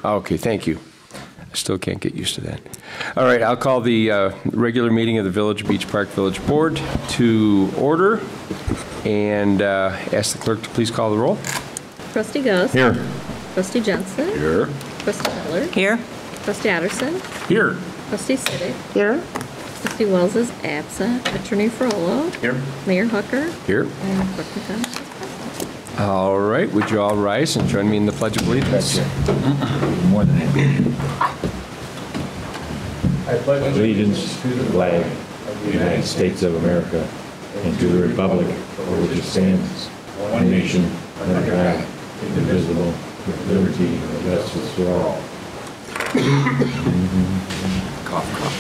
Okay, thank you. I still can't get used to that. All right, I'll call the regular meeting of the Village Beach Park Village Board to order and ask the clerk to please call the roll. Trustee Gus. Here. Trustee Jensen. Here. Trustee Miller. Here. Trustee Otterson. Here. Trustee Siddick. Here. Trustee Wells is absent. Attorney Frollo. Here. Mayor Hooker. Here. And Clerk McDonald is present. All right, would you all rise and join me in the Pledge of Allegiance? More than that. I pledge allegiance to the flag of the United States of America and to the republic for which it stands, one nation, under God, indivisible, with liberty and justice for all. Cough, cough.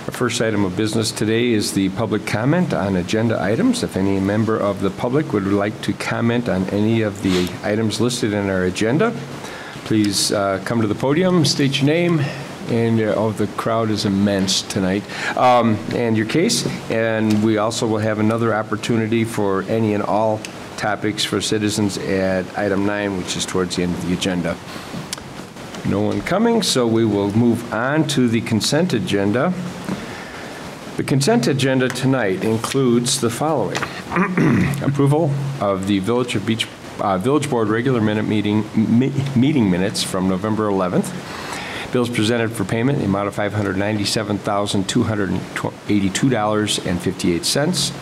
Our first item of business today is the public comment on agenda items. If any member of the public would like to comment on any of the items listed in our agenda, please come to the podium, state your name, and the crowd is immense tonight, and your case. And we also will have another opportunity for any and all topics for citizens at item 9, which is towards the end of the agenda. No one coming, so we will move on to the consent agenda. The consent agenda tonight includes the following. Approval of the Village Board regular meeting minutes from November 11th. Bills presented for payment in the amount of $597,282.58.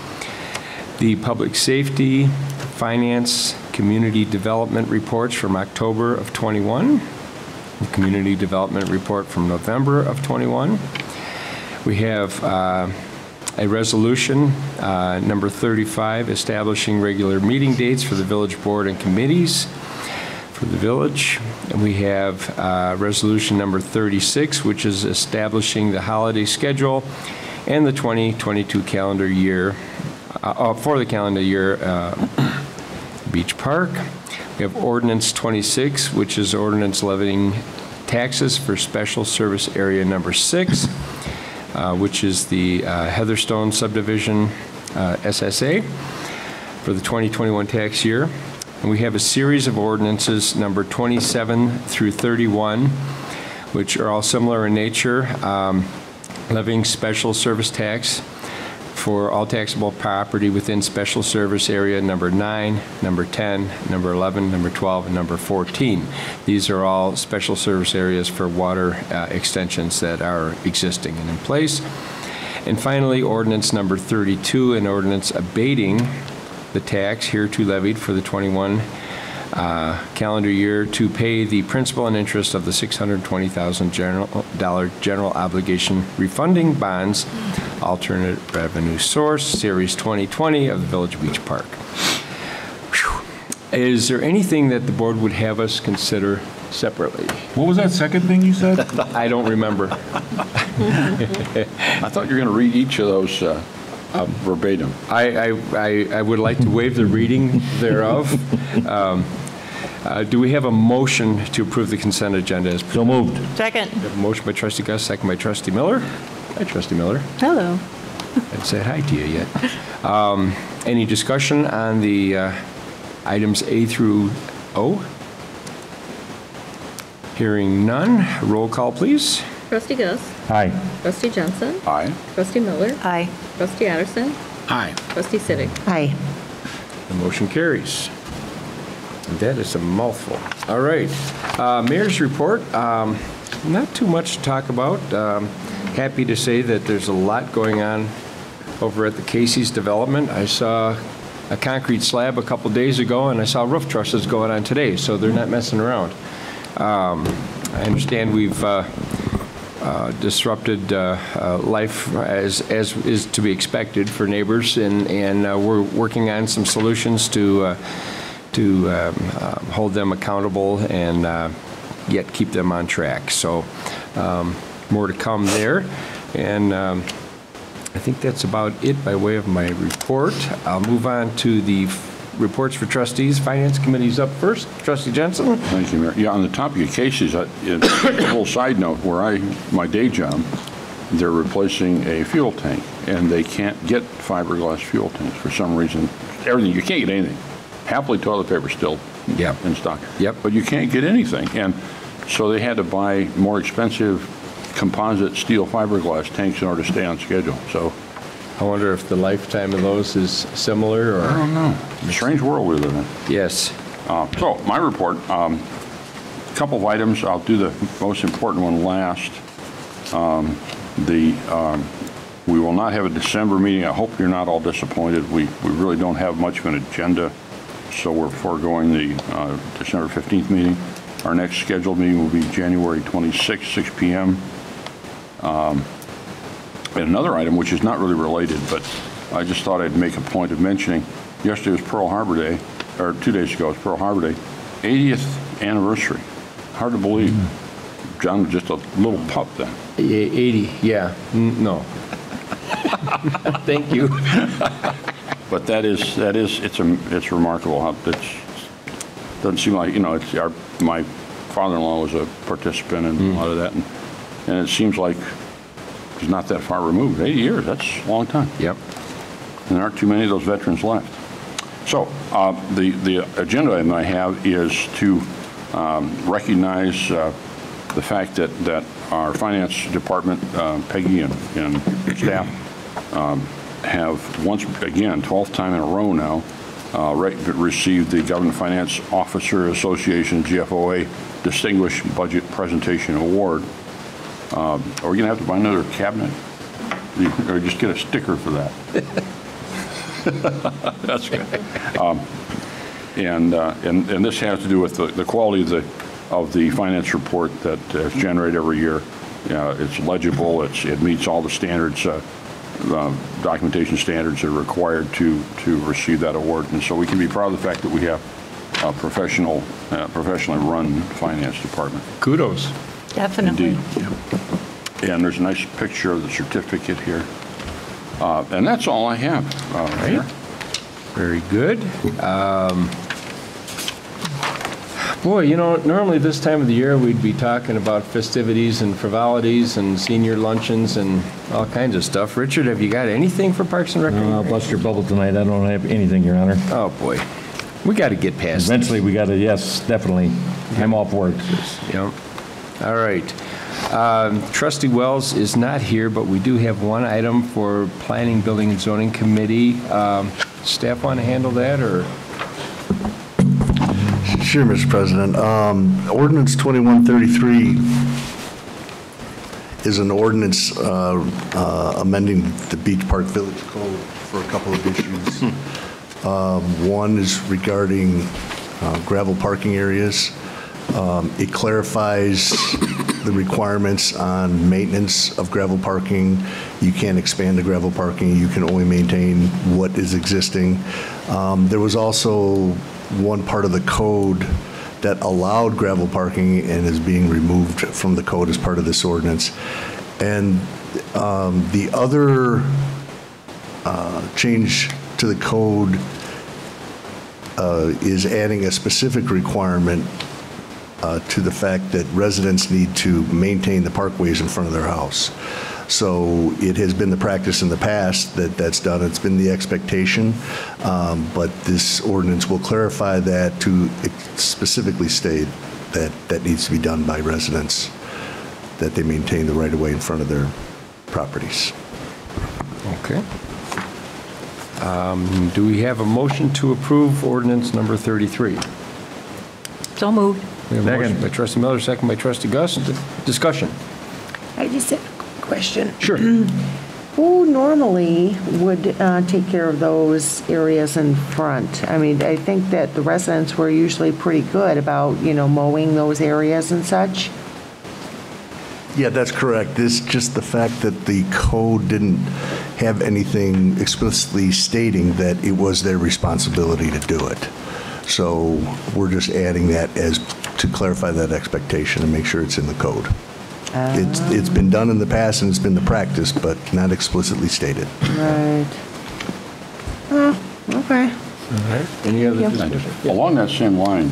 The Public Safety, Finance, Community Development reports from October of 21. The Community Development report from November of 21. We have a resolution, number 35, establishing regular meeting dates for the Village Board and committees for the village. And we have resolution number 36, which is establishing the holiday schedule and the 2022 calendar year, for the calendar year Beach Park. We have ordinance 26, which is ordinance levying taxes for special service area number 6. Which is the Heatherstone subdivision SSA for the 2021 tax year. And we have a series of ordinances, number 27 through 31, which are all similar in nature, levying special service tax for all taxable property within special service area number 9, number 10, number 11, number 12, and number 14. These are all special service areas for water extensions that are existing and in place. And finally, ordinance number 32, an ordinance abating the tax hereto levied for the 21 calendar year to pay the principal and interest of the $620,000 general obligation refunding bonds, alternate revenue source, series 2020 of the Village Beach Park. Whew. Is there anything that the board would have us consider separately? What was that second thing you said? I don't remember. I thought you were going to read each of those verbatim. I would like to waive the reading thereof. Do we have a motion to approve the consent agenda as So moved. Second. We have a motion by Trustee Gus, second by Trustee Miller. Hi, Trustee Miller. Hello. I haven't said hi to you yet. Any discussion on the items A through O? Hearing none. Roll call, please. Trustee Gus. Aye. Trustee Jensen. Aye. Trustee Miller. Aye. Trustee Otterson. Aye. Trustee Siddick. Aye. The motion carries. That is a mouthful. All right. Mayor's report. Not too much to talk about. Happy to say that there's a lot going on over at the Casey's development. I saw a concrete slab a couple days ago, and I saw roof trusses going on today, so they're not messing around. I understand we've disrupted life as is to be expected for neighbors, and we're working on some solutions to hold them accountable and yet keep them on track. So more to come there. And I think that's about it by way of my report. I'll move on to the reports for trustees. Finance Committee's up first. Trustee Jensen. Thank you, Mayor. Yeah, on the topic of cases, a whole side note, my day job, they're replacing a fuel tank, and they can't get fiberglass fuel tanks for some reason. Everything, you can't get anything. Happily, toilet paper still in stock. Yep. But you can't get anything. And so they had to buy more expensive composite steel fiberglass tanks in order to stay on schedule. So I wonder if the lifetime of those is similar, or? I don't know. Strange world we live in. Yes. So my report, a couple of items. I'll do the most important one last. We will not have a December meeting. I hope you're not all disappointed. We really don't have much of an agenda, so we're foregoing the December 15th meeting. Our next scheduled meeting will be January 26th, 6 p.m. And another item, which is not really related, but I just thought I'd make a point of mentioning, yesterday was Pearl Harbor Day, or 2 days ago was Pearl Harbor Day, 80th anniversary. Hard to believe. John was just a little pup then. 80, yeah. No. Thank you. But it's remarkable how doesn't seem like, my father-in-law was a participant in a lot of that, and it seems like he's not that far removed. 80 years, that's a long time. Yep. And there aren't too many of those veterans left. So the agenda item I have is to recognize the fact that our finance department, Peggy and staff, have once again, 12th time in a row now, received the Government Finance Officer Association, GFOA, Distinguished Budget Presentation Award. Are we going to have to buy another cabinet? Or just get a sticker for that? That's good. And this has to do with the quality of the finance report that is generated every year. It's legible. It meets all the standards, documentation standards that are required to receive that award. And so we can be proud of the fact that we have a professionally run finance department. Kudos. Definitely. Indeed. Yeah. And there's a nice picture of the certificate here. And that's all I have. Right. Very good. Boy, normally this time of the year we'd be talking about festivities and frivolities and senior luncheons and all kinds of stuff. Richard, have you got anything for Parks and Recreation? I'll bust your bubble tonight. I don't have anything, Your Honor. Oh, boy. We got to get past Eventually, we got to, yes, definitely. I'm all for it. Yep. All right. Trustee Wells is not here, but we do have one item for Planning, Building, and Zoning Committee. Staff want to handle that, or? Sure, Mr. President. Ordinance 2133 is an ordinance amending the Beach Park Village Code for a couple of issues. One is regarding gravel parking areas. It clarifies the requirements on maintenance of gravel parking. You can't expand the gravel parking. You can only maintain what is existing. There was also one part of the code that allowed gravel parking and is being removed from the code as part of this ordinance. And the other change to the code is adding a specific requirement to the fact that residents need to maintain the parkways in front of their house. So it has been the practice in the past that that's done. It's been the expectation, but this ordinance will clarify that to specifically state that that needs to be done by residents, that they maintain the right-of-way in front of their properties. Okay. Do we have a motion to approve ordinance number 33? So moved. We have a motion by Trustee Miller, second by Trustee Gus. Discussion. I just have a question. Sure. Who normally would take care of those areas in front? I mean, I think that the residents were usually pretty good about, mowing those areas and such. Yeah, that's correct. It's just the fact that the code didn't have anything explicitly stating that it was their responsibility to do it. So we're just adding that as to clarify that expectation and make sure it's in the code. It's been done in the past and it's been the practice, but not explicitly stated. Right. Oh, okay. All right. Any other discussion? Along that same line,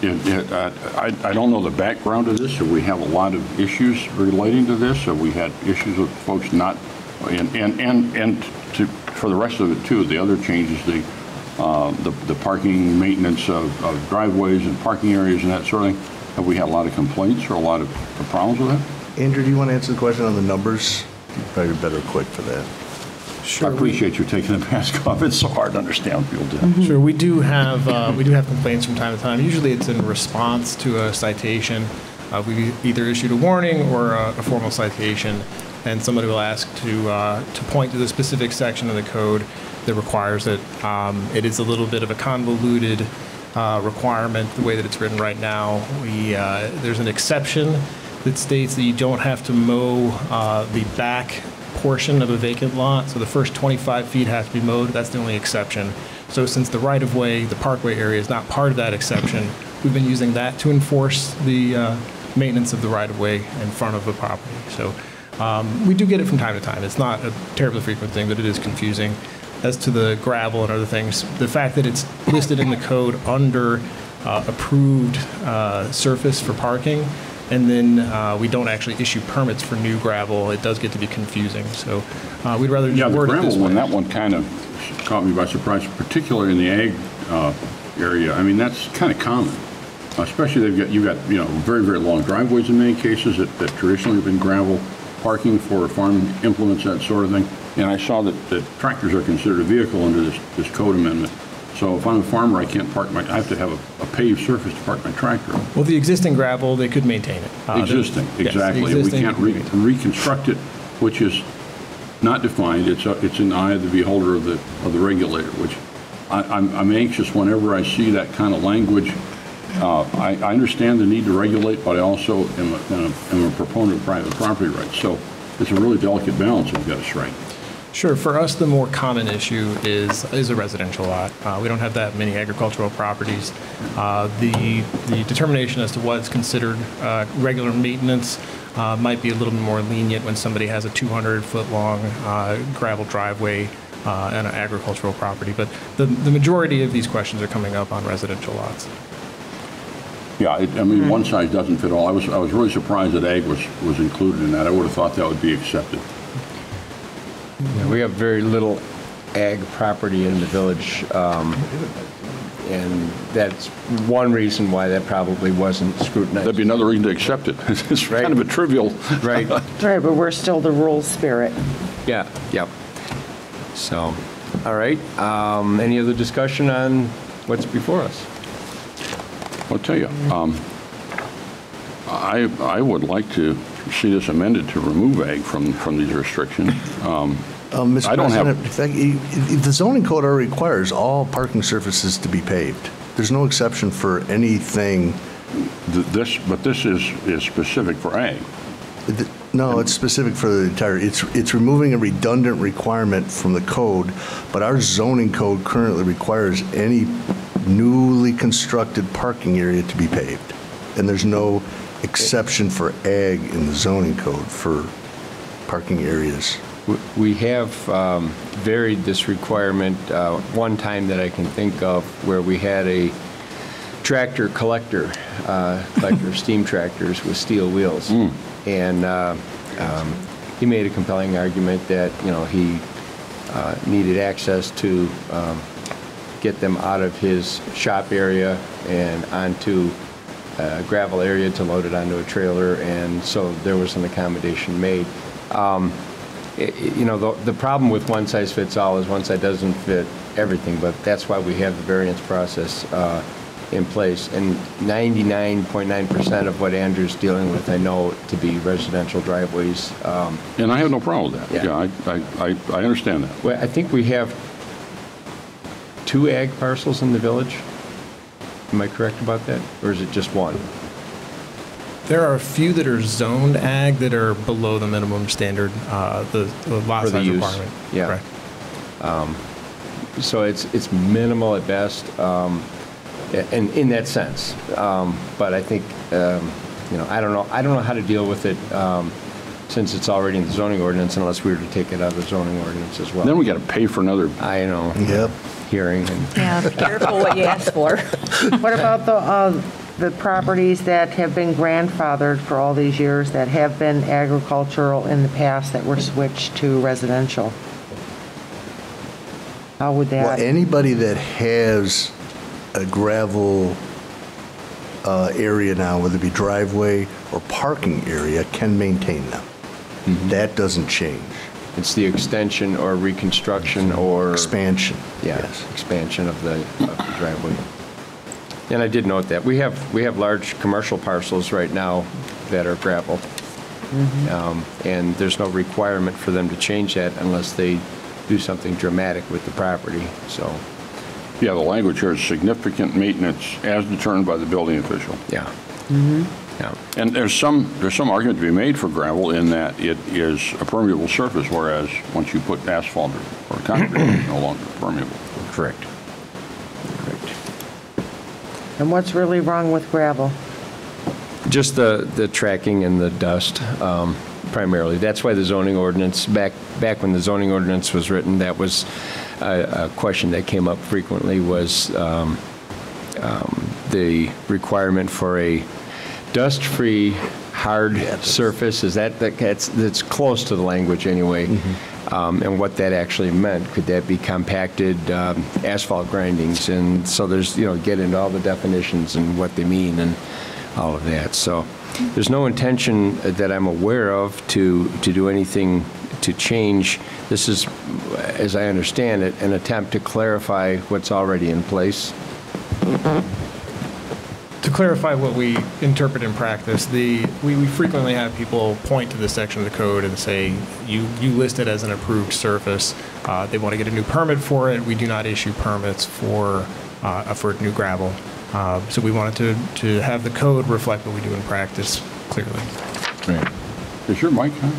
I don't know the background of this. Have we have a lot of issues relating to this? Have we had issues with folks not, and for the rest of it too, the other changes, the parking maintenance of driveways and parking areas and that sort of thing? Have we had a lot of complaints or a lot of problems with that? Andrew, do you want to answer the question on the numbers? You're probably better equipped for that. I appreciate you taking the mask off. It's so hard to understand what people do. Sure, we do have complaints from time to time. Usually it's in response to a citation. We either issued a warning or a formal citation, and somebody will ask to point to the specific section of the code that requires it. It is a little bit of a convoluted requirement, the way that it's written right now. There's an exception that states that you don't have to mow the back portion of a vacant lot, so the first 25 feet has to be mowed. That's the only exception. So since the right-of-way, the parkway area is not part of that exception, we've been using that to enforce the maintenance of the right-of-way in front of the property. So we do get it from time to time. It's not a terribly frequent thing, but it is confusing. As to the gravel and other things, the fact that it's listed in the code under approved surface for parking, and then we don't actually issue permits for new gravel, it does get to be confusing. So we'd rather just word it this way. Yeah, the gravel one, that one kind of caught me by surprise, particularly in the ag area. I mean, that's kind of common, especially you've got very, very long driveways in many cases that traditionally have been gravel, parking for farm implements, that sort of thing. And I saw that tractors are considered a vehicle under this code amendment. So if I'm a farmer, I can't park I have to have a paved surface to park my tractor on. Well, the existing gravel, they could maintain it. Existing, exactly. Yes, We can't reconstruct it, which is not defined. It's in the eye of the beholder of the regulator, which I'm anxious whenever I see that kind of language. I understand the need to regulate, but I also am a proponent of private property rights. So it's a really delicate balance we've got to strike. Sure. For us, the more common issue is a residential lot. We don't have that many agricultural properties. The determination as to what's considered regular maintenance might be a little bit more lenient when somebody has a 200-foot-long gravel driveway and an agricultural property. But the majority of these questions are coming up on residential lots. Yeah, I mean, one size doesn't fit all. I was really surprised that ag was included in that. I would have thought that would be accepted. Yeah, we have very little ag property in the village, and that's one reason why that probably wasn't scrutinized. That'd be another reason to accept it. It's Right. kind of a trivial. Right. Right, but we're still the rural spirit. Yeah, yep. So, all right. Any other discussion on what's before us? I'll tell you, I would like to see this amended to remove ag from these restrictions. Mr. I don't have- President, if the zoning code already requires all parking surfaces to be paved. There's no exception for anything. But this is specific for ag. No, it's specific for the entire, it's removing a redundant requirement from the code, but our zoning code currently requires any newly constructed parking area to be paved. And there's no exception for ag in the zoning code for parking areas. We have varied this requirement one time that I can think of where we had a tractor collector of steam tractors with steel wheels. And he made a compelling argument that, he needed access to get them out of his shop area and onto a gravel area to load it onto a trailer, and so there was an accommodation made. The problem with one size fits all is one size doesn't fit everything, but that's why we have the variance process in place. And 99.9% of what Andrew's dealing with, I know to be residential driveways. And I have no problem with that. Yeah. I understand that. Well, I think we have 2 ag parcels in the village. Am I correct about that? Or is it just one? There are a few that are zoned ag that are below the minimum standard, the lot For the size use. requirement. Yeah. Correct. So it's minimal at best, and in that sense. But I think, I don't know how to deal with it since it's already in the zoning ordinance, unless we were to take it out of the zoning ordinance as well. Then we got to pay for another. I know. Yep. Hearing and Yeah, be careful what you ask for. What about the properties that have been grandfathered for all these years that have been agricultural in the past that were switched to residential? How would Well, that? anybody that has a gravel area now, whether it be driveway or parking area, can maintain them. That doesn't change. It's the extension or reconstruction or... Expansion. Yeah, Yes. expansion of the driveway. And I did note that. We have large commercial parcels right now that are gravel. And there's no requirement for them to change that unless they do something dramatic with the property, so, Yeah, the language here is significant maintenance as determined by the building official. yeah. Yeah. And there's some argument to be made for gravel in that it is a permeable surface, whereas once you put asphalt or concrete, it's no longer permeable. Correct. Correct. And what's really wrong with gravel? Just the tracking and the dust, primarily. That's why the zoning ordinance, back when the zoning ordinance was written, that was a question that came up frequently, was the requirement for a dust-free, hard surface. Is that's close to the language anyway. And what that actually meant. Could that be compacted asphalt grindings? And so there's, get into all the definitions and what they mean and all of that. So there's no intention that I'm aware of to do anything to change. This is, as I understand it, an attempt to clarify what's already in place. To clarify what we interpret in practice, we frequently have people point to this section of the code and say, you list it as an approved surface. They want to get a new permit for it. We do not issue permits for new gravel. So we wanted to have the code reflect what we do in practice clearly. Right. Is your mic on?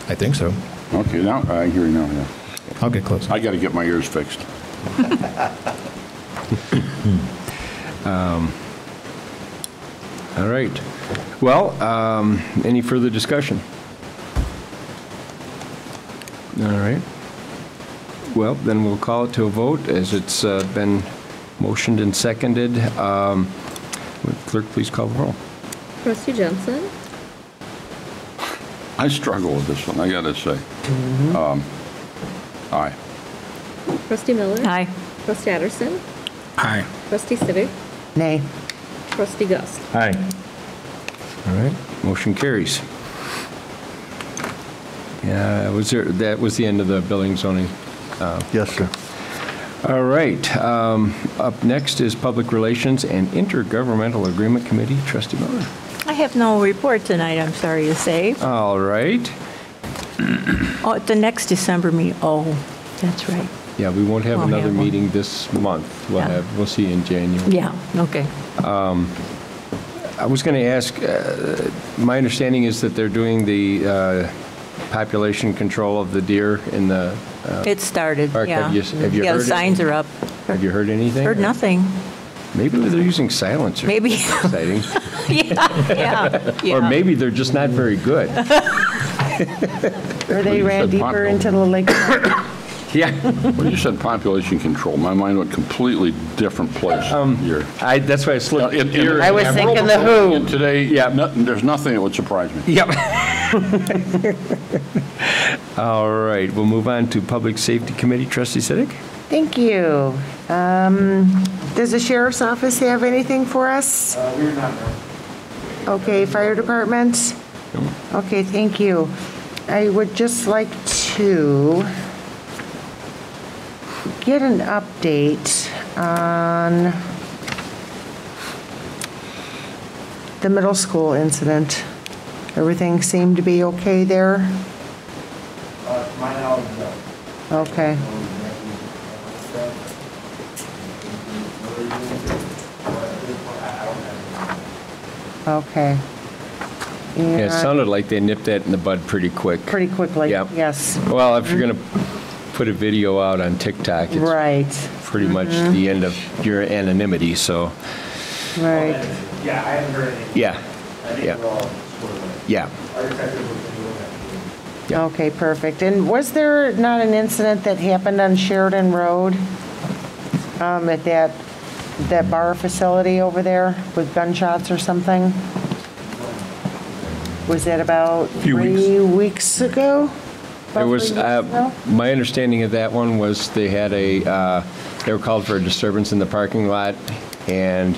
I think so. Okay, now I hear you now, yeah. I'll get close. I got to get my ears fixed. All right. Well, any further discussion? All right. Well, then we'll call it to a vote as it's been motioned and seconded. Would clerk please call the roll? Trustee Jensen, I struggle with this one, I got to say. Aye. Trustee Miller. Aye. Trustee Addison. Aye. Trustee Civic. Nay. Trustee Gus. Aye. All right. Motion carries. Yeah, that was the end of the building zoning. Yes, sir. All right. Up next is Public Relations and Intergovernmental Agreement Committee. Trustee Miller. I have no report tonight, I'm sorry to say. All right. Oh, the next December meeting, oh, that's right. Yeah, we won't have Won't another have one. meeting this month. Yeah. We'll see you in January. Yeah, okay. I was going to ask, my understanding is that they're doing the population control of the deer in the, It started, Mark, yeah. have you Yeah, heard the signs are up. have you heard anything? Heard nothing. Maybe they're using silencers. Maybe. Exciting. Yeah. Or maybe they're just not very good. Or they You ran said deeper popular. into the lake. Yeah. When you said population control, my mind went completely different place here. That's why I slipped. deer I was and- thinking the Who. And today, Yeah. there's nothing that would surprise me. Yep. All right, we'll move on to Public Safety Committee. Trustee Siddick? Thank you. Does the sheriff's office have anything for us? We're not. Okay, fire department? Okay, thank you. I would just like to get an update on the middle school incident. Everything seemed to be okay there? To my knowledge, no. Okay. Okay. Yeah, it And sounded like they nipped that in the bud pretty quick. pretty quickly, Yep. yes. Well, if you're going to put a video out on TikTok, it's Right, pretty much the end of your anonymity, so, right. Yeah, I haven't heard anything. yeah, I think yeah. we're all sort of, yeah. our detective was going to look at it. Yeah. Okay, perfect. And was there not an incident that happened on Sheridan Road? At that that bar facility over there with gunshots or something? Was that about Few 3 weeks ago? There About was, 3 weeks ago? my understanding of that one was they had they were called for a disturbance in the parking lot, and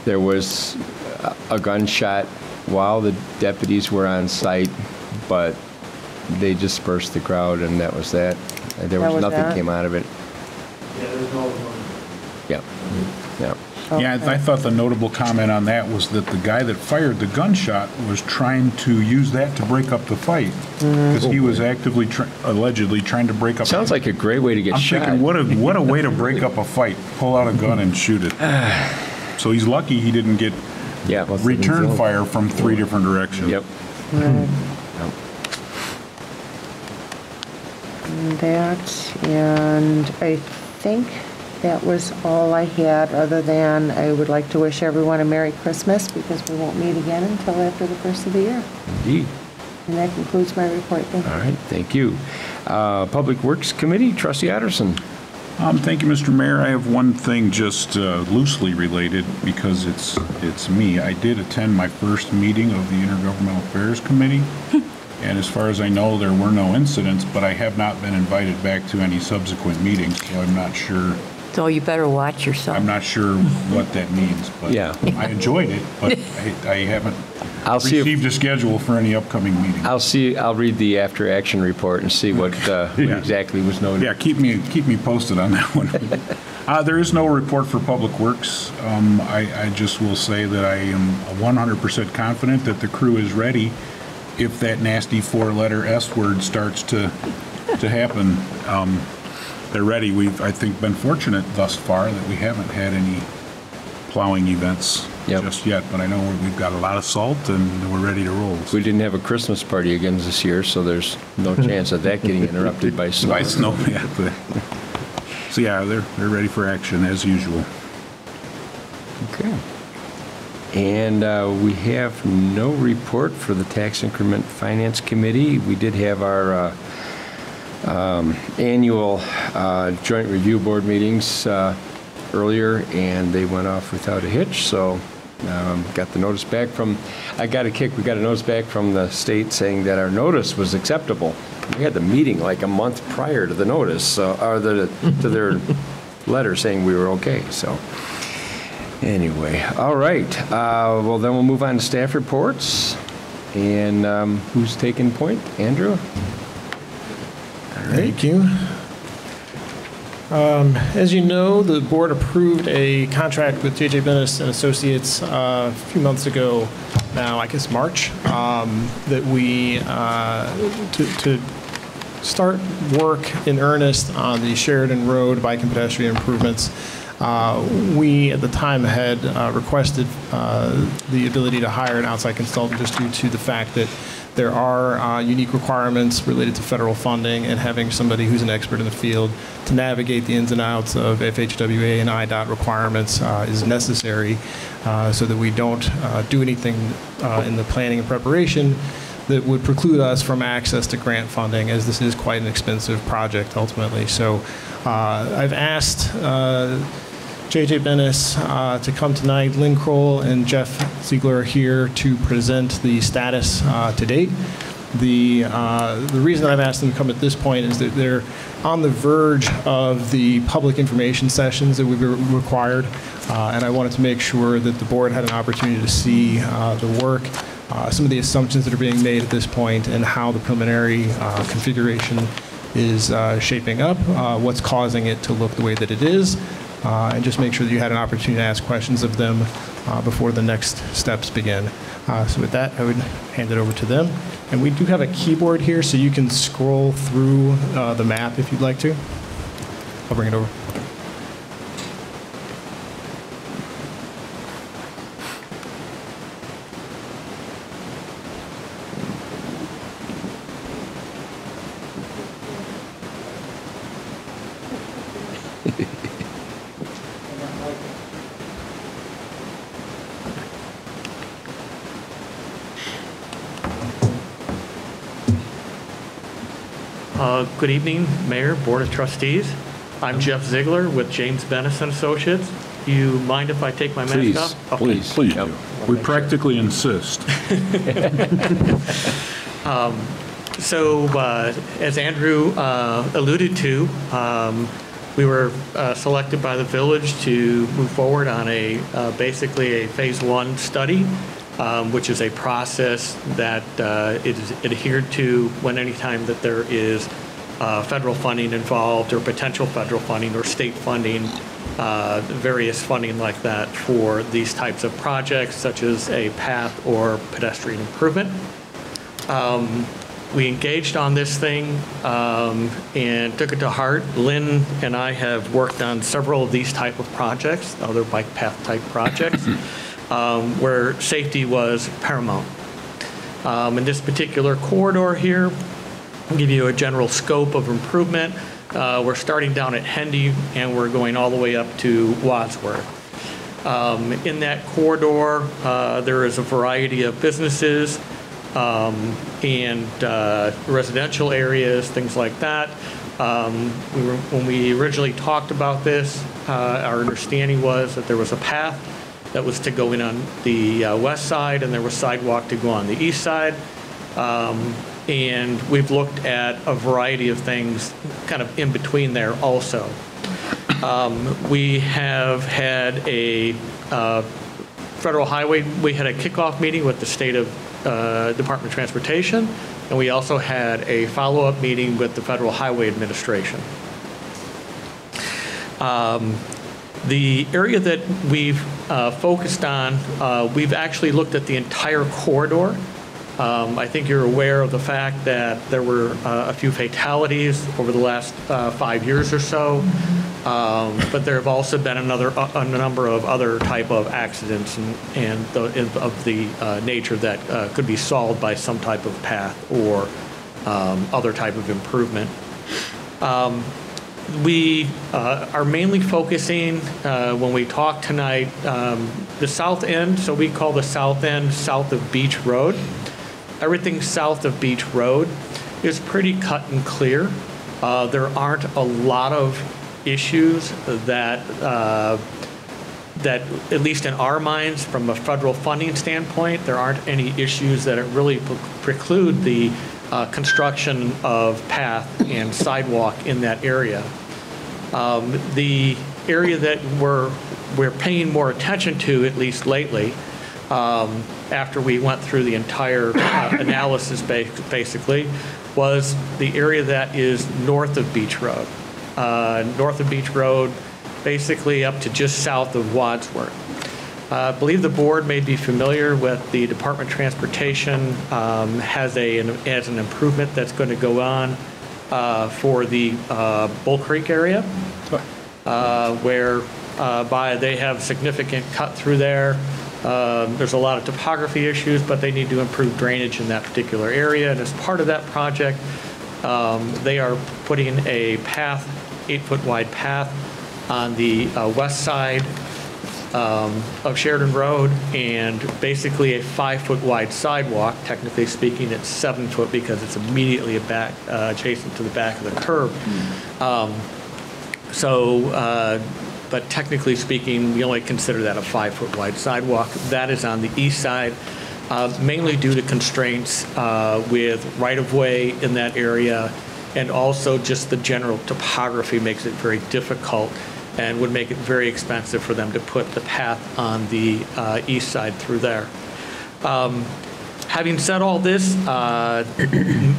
there was a gunshot while the deputies were on site, but they dispersed the crowd, and that was that. There That was was nothing that? came out of it. Yeah, there's no, Yeah, yeah. Yeah, I thought the notable comment on that was that the guy that fired the gunshot was trying to use that to break up the fight, because he was actively, allegedly trying to break up. Sounds like a great way to get I'm shot. thinking, what a way to break up a fight. Pull out a gun and shoot it. So he's lucky he didn't get Yeah. must have been return killed. fire from 3 different directions. Yep. Right. Yep. That, and I think that was all I had, other than I would like to wish everyone a Merry Christmas, because we won't meet again until after the first of the year. Indeed. And that concludes my report. Thank you. All right, thank you. Public Works Committee, Trustee Otterson. Thank you, Mr. Mayor. I have one thing just loosely related, because it's me. I did attend my first meeting of the Intergovernmental Affairs Committee, and as far as I know, there were no incidents, but I have not been invited back to any subsequent meetings, so I'm not sure. So you better watch yourself. I'm not sure what that means, but Yeah. I enjoyed it, but I haven't I'll see if- received a schedule for any upcoming meeting. I'll read the after-action report and see what exactly was noted. Yeah, keep me posted on that one. There is no report for Public Works. I just will say that I am 100% confident that the crew is ready if that nasty 4-letter S word starts to happen. They're ready. We've, I think, been fortunate thus far that we haven't had any plowing events just yet, but I know we've got a lot of salt and we're ready to roll. We didn't have a Christmas party again this year, so there's no chance of that getting interrupted by snow. By snow, yeah. So yeah, they're ready for action as usual. Okay. And we have no report for the Tax Increment Finance Committee. We did have our annual joint review board meetings earlier, and they went off without a hitch, so got the notice back from, we got a notice back from the state saying that our notice was acceptable. We had the meeting like a month prior to the notice, or to their letter saying we were okay, so. Anyway, all right. Well, then we'll move on to staff reports. And who's taking point? Andrew? Thank you. As you know, the board approved a contract with J.J. Bennis and Associates a few months ago now, I guess March, that we, to start work in earnest on the Sheridan Road bike and pedestrian improvements. We, at the time, had requested the ability to hire an outside consultant just due to the fact that there are unique requirements related to federal funding, and having somebody who's an expert in the field to navigate the ins and outs of FHWA and IDOT requirements is necessary, so that we don't do anything in the planning and preparation that would preclude us from access to grant funding, as this is quite an expensive project ultimately. So I've asked J.J. Bennis to come tonight. Lynn Kroll and Jeff Ziegler are here to present the status to date. The reason that I've asked them to come at this point is that they're on the verge of the public information sessions that we've required, and I wanted to make sure that the board had an opportunity to see the work, some of the assumptions that are being made at this point, and how the preliminary configuration is shaping up, what's causing it to look the way that it is, and just make sure that you had an opportunity to ask questions of them before the next steps begin. So with that, I would hand it over to them. And we do have a keyboard here, so you can scroll through the map if you'd like to. I'll bring it over. Good evening, Mayor, Board of Trustees. I'm Jeff Ziegler with James Bennis and Associates. Do you mind if I take my mask Please, off? Okay. Please Yep. do. We practically insist. So, as Andrew alluded to, we were selected by the village to move forward on basically a phase 1 study, which is a process that is adhered to anytime that there is federal funding involved, or potential federal funding, or state funding, various funding like that for these types of projects, such as a path or pedestrian improvement. We engaged on this thing and took it to heart. Lynn and I have worked on several of these type of projects, other bike path type projects, where safety was paramount. In this particular corridor here, I'll give you a general scope of improvement. We're starting down at Hendy and we're going all the way up to Wadsworth. In that corridor, there is a variety of businesses and residential areas, things like that. When we originally talked about this, our understanding was that there was a path that was to go in on the west side, and there was sidewalk to go on the east side. And we've looked at a variety of things kind of in between there also. We have had a federal highway, we had a kickoff meeting with the state of Department of Transportation, and we also had a follow-up meeting with the Federal Highway Administration. The area that we've focused on, we've actually looked at the entire corridor. I think you're aware of the fact that there were a few fatalities over the last 5 years or so, but there have also been a number of other type of accidents of the nature that could be solved by some type of path or other type of improvement. We are mainly focusing, when we talk tonight, the south end, so we call the south end south of Beach Road. Everything south of Beach Road is pretty cut and clear. There aren't a lot of issues that, at least in our minds, from a federal funding standpoint, there aren't any issues that really preclude the construction of path and sidewalk in that area. The area that we're paying more attention to, at least lately, after we went through the entire analysis basically, was the area that is north of Beach Road. North of Beach Road, basically up to just south of Wadsworth. I believe the board may be familiar with the Department of Transportation has an improvement that's going to go on for the Bull Creek area, where they have significant cut through there. There's a lot of topography issues, but they need to improve drainage in that particular area. And as part of that project, they are putting a path, 8-foot wide path, on the west side of Sheridan Road, and basically a 5-foot wide sidewalk. Technically speaking, it's 7 foot because it's immediately adjacent to the back of the curb. But technically speaking, we only consider that a 5-foot wide sidewalk. That is on the east side, mainly due to constraints with right-of-way in that area, and also just the general topography makes it very difficult and would make it very expensive for them to put the path on the east side through there. Having said all this,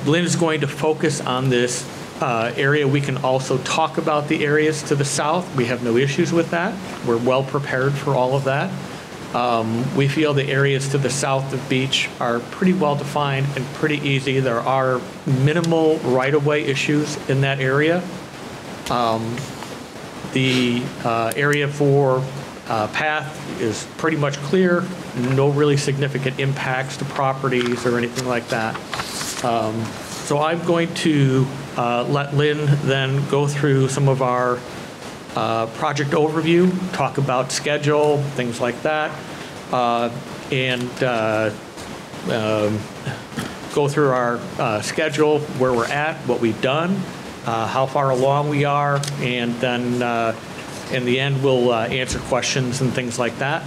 Lynn is going to focus on this area. We can also talk about the areas to the south. We have no issues with that. We're well prepared for all of that. We feel the areas to the south of Beach are pretty well defined and pretty easy. There are minimal right-of-way issues in that area. The area for path is pretty much clear. No really significant impacts to properties or anything like that. So I'm going to let Lynn then go through some of our project overview, talk about schedule, things like that, and go through our schedule, where we're at, what we've done, how far along we are, and then in the end, we'll answer questions and things like that.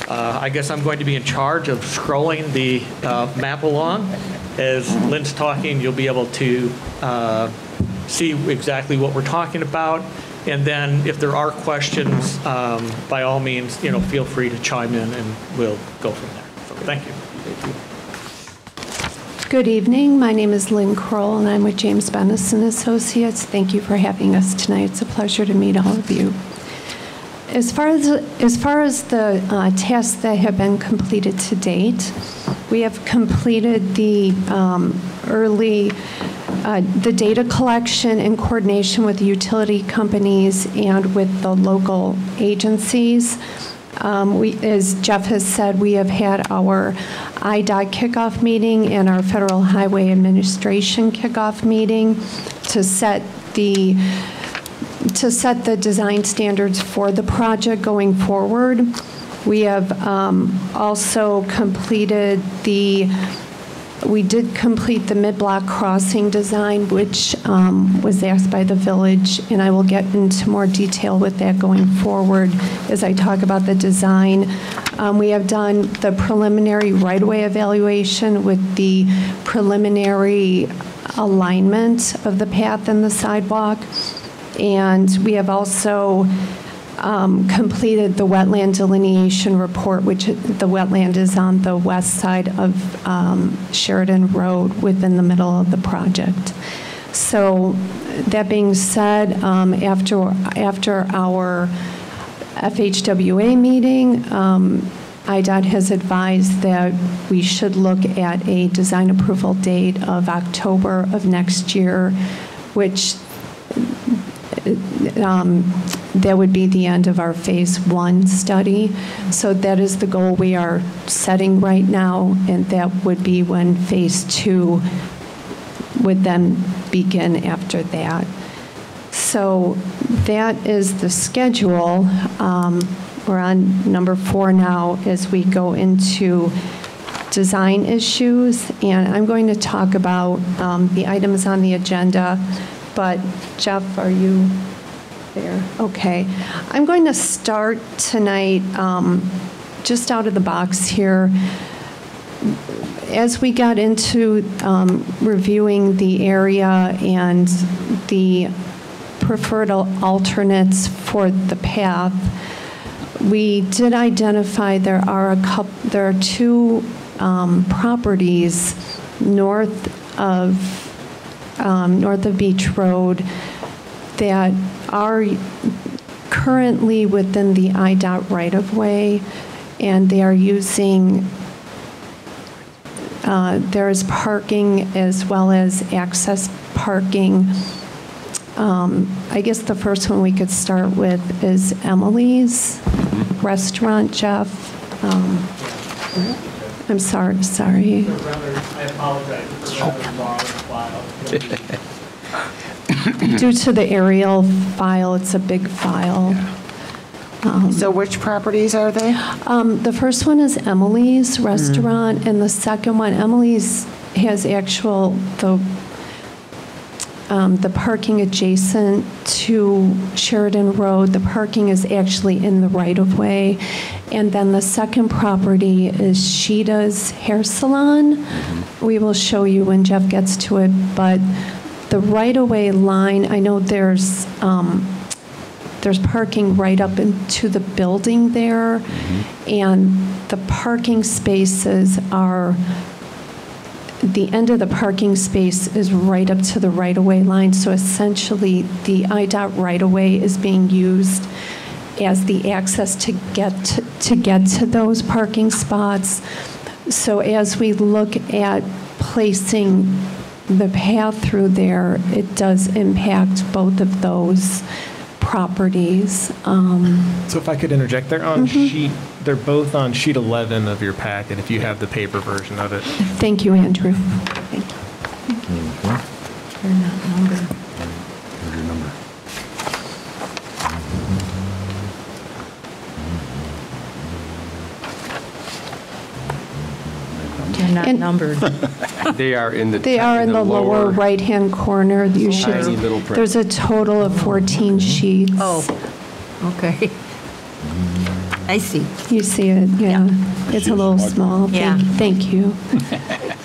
I guess I'm going to be in charge of scrolling the map along. As Lynn's talking, you'll be able to see exactly what we're talking about. And then if there are questions, by all means, feel free to chime in and we'll go from there. So thank you. Good evening. My name is Lynn Kroll, and I'm with James Bennis & Associates. Thank you for having us tonight. It's a pleasure to meet all of you. As far as the tasks that have been completed to date, we have completed the the data collection in coordination with utility companies and with the local agencies. As Jeff has said, we have had our IDOT kickoff meeting and our Federal Highway Administration kickoff meeting to set the design standards for the project going forward. We have also completed we did complete the mid-block crossing design, which was asked by the village, and I will get into more detail with that going forward as I talk about the design. We have done the preliminary right-of-way evaluation with the preliminary alignment of the path and the sidewalk, and we have also completed the wetland delineation report, which the wetland is on the west side of Sheridan Road within the middle of the project. So that being said, after our FHWA meeting, IDOT has advised that we should look at a design approval date of October of next year, which that would be the end of our phase 1 study. So that is the goal we are setting right now, and that would be when phase 2 would then begin after that. So that is the schedule. We're on number 4 now as we go into design issues, and I'm going to talk about the items on the agenda. But Jeff, are you there? Okay. I'm going to start tonight just out of the box here. As we got into reviewing the area and the preferred alternates for the path, we did identify there are 2 properties north of Beach Road that are currently within the IDOT right-of-way, and they are using, there is parking as well as access parking. I guess the first one we could start with is Emily's Restaurant, Jeff. I'm sorry. I apologize. It's a rather long file. Due to the aerial file, it's a big file. So which properties are they? The first one is Emily's Restaurant, and the second one, Emily's has the parking adjacent to Sheridan Road. The parking is actually in the right-of-way. And then the second property is Sheeta's Hair Salon. We will show you when Jeff gets to it, but the right-of-way line, I know there's parking right up into the building there, and the parking spaces are, the end of the parking space is right up to the right-of-way line, so essentially the IDOT right-of-way is being used as the access to get to those parking spots. So as we look at placing the path through there, it does impact both of those properties. So if I could interject, they're both on sheet 11 of your packet, if you have the paper version of it. Thank you, Andrew. Thank you. They're not numbered. Here's your number. Yeah, not And- numbered. They are in the. They are in the lower right-hand corner. You Tiny little should, print. there's a total of 14 sheets. Oh, okay. I see. You see it, yeah. It's a little small. Yeah. Thank you.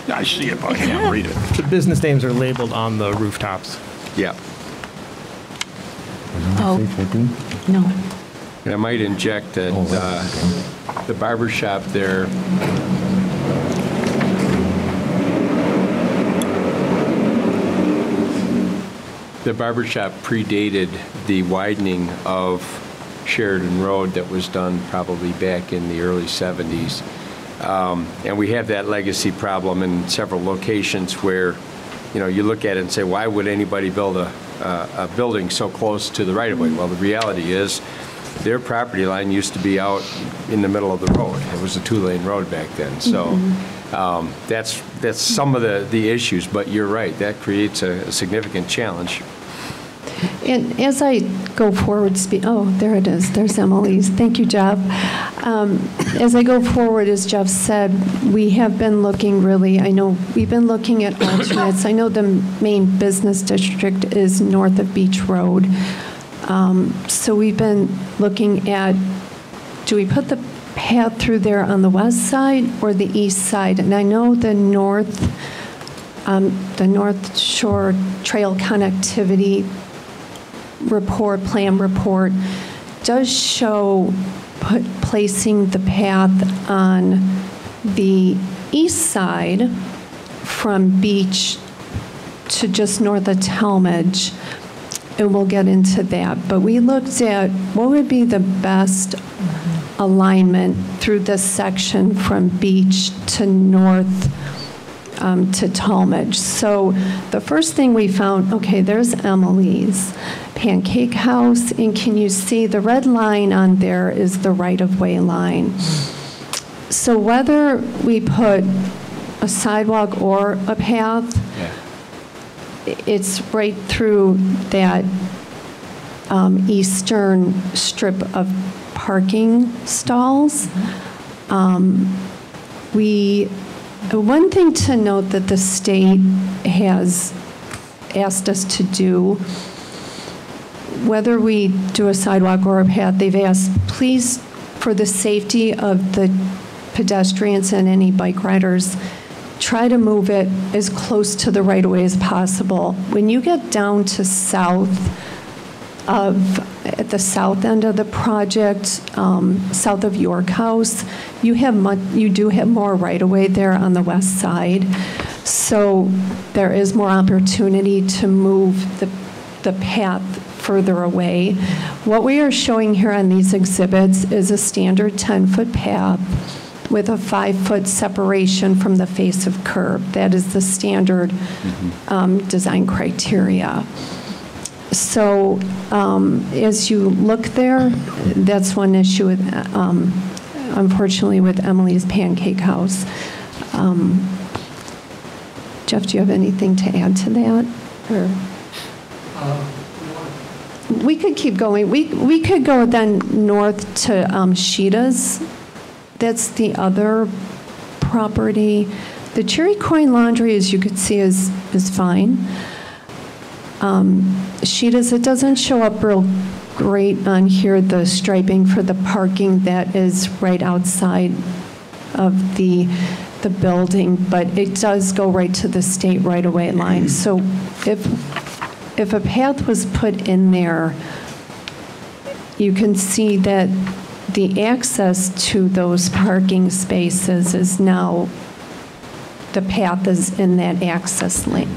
I see it, but I can't read it. The business names are labeled on the rooftops. Yeah. Oh, no. And I might inject that the barber shop there, the barber shop predated the widening of Sheridan Road that was done probably back in the early 70s. And we have that legacy problem in several locations where, you know, you look at it and say, why would anybody build a building so close to the right-of-way? Well, the reality is their property line used to be out in the middle of the road. It was a two-lane road back then. So that's some of the issues, but you're right, that creates a significant challenge. And as I go forward, there it is, there's Emily's. Thank you, Jeff. As I go forward, as Jeff said, we have been looking we've been looking at alternates. I know the main business district is north of Beach Road. So we've been looking at, do we put the path through there on the west side or the east side? And I know the North Shore Trail Connectivity plan report does show placing the path on the east side from Beach to just north of Talmadge, and we'll get into that. But we looked at what would be the best alignment through this section from Beach to north to Talmadge. So the first thing we found, okay, there's Emily's Pancake House, and can you see the red line on there is the right-of-way line. So whether we put a sidewalk or a path, it's right through that eastern strip of parking stalls. One thing to note that the state has asked us to do, whether we do a sidewalk or a path, they've asked, please, for the safety of the pedestrians and any bike riders, try to move it as close to the right-of-way as possible. When you get down to at the south end of the project, south of York House, you do have more right-of-way there on the west side. So there is more opportunity to move the path further away. What we are showing here on these exhibits is a standard 10-foot path with a 5-foot separation from the face of curb. That is the standard design criteria. So as you look there, that's one issue with, unfortunately, with Emily's Pancake House. Jeff, do you have anything to add to that? Or? We could keep going. We could go then north to Sheeta's. That's the other property. The Cherry Coin Laundry, as you could see, is fine. Sheeta's, it doesn't show up real great on here, the striping for the parking that is right outside of the building, but it does go right to the state right-of-way line. So if a path was put in there, you can see that the access to those parking spaces is now, the path is in that access lane,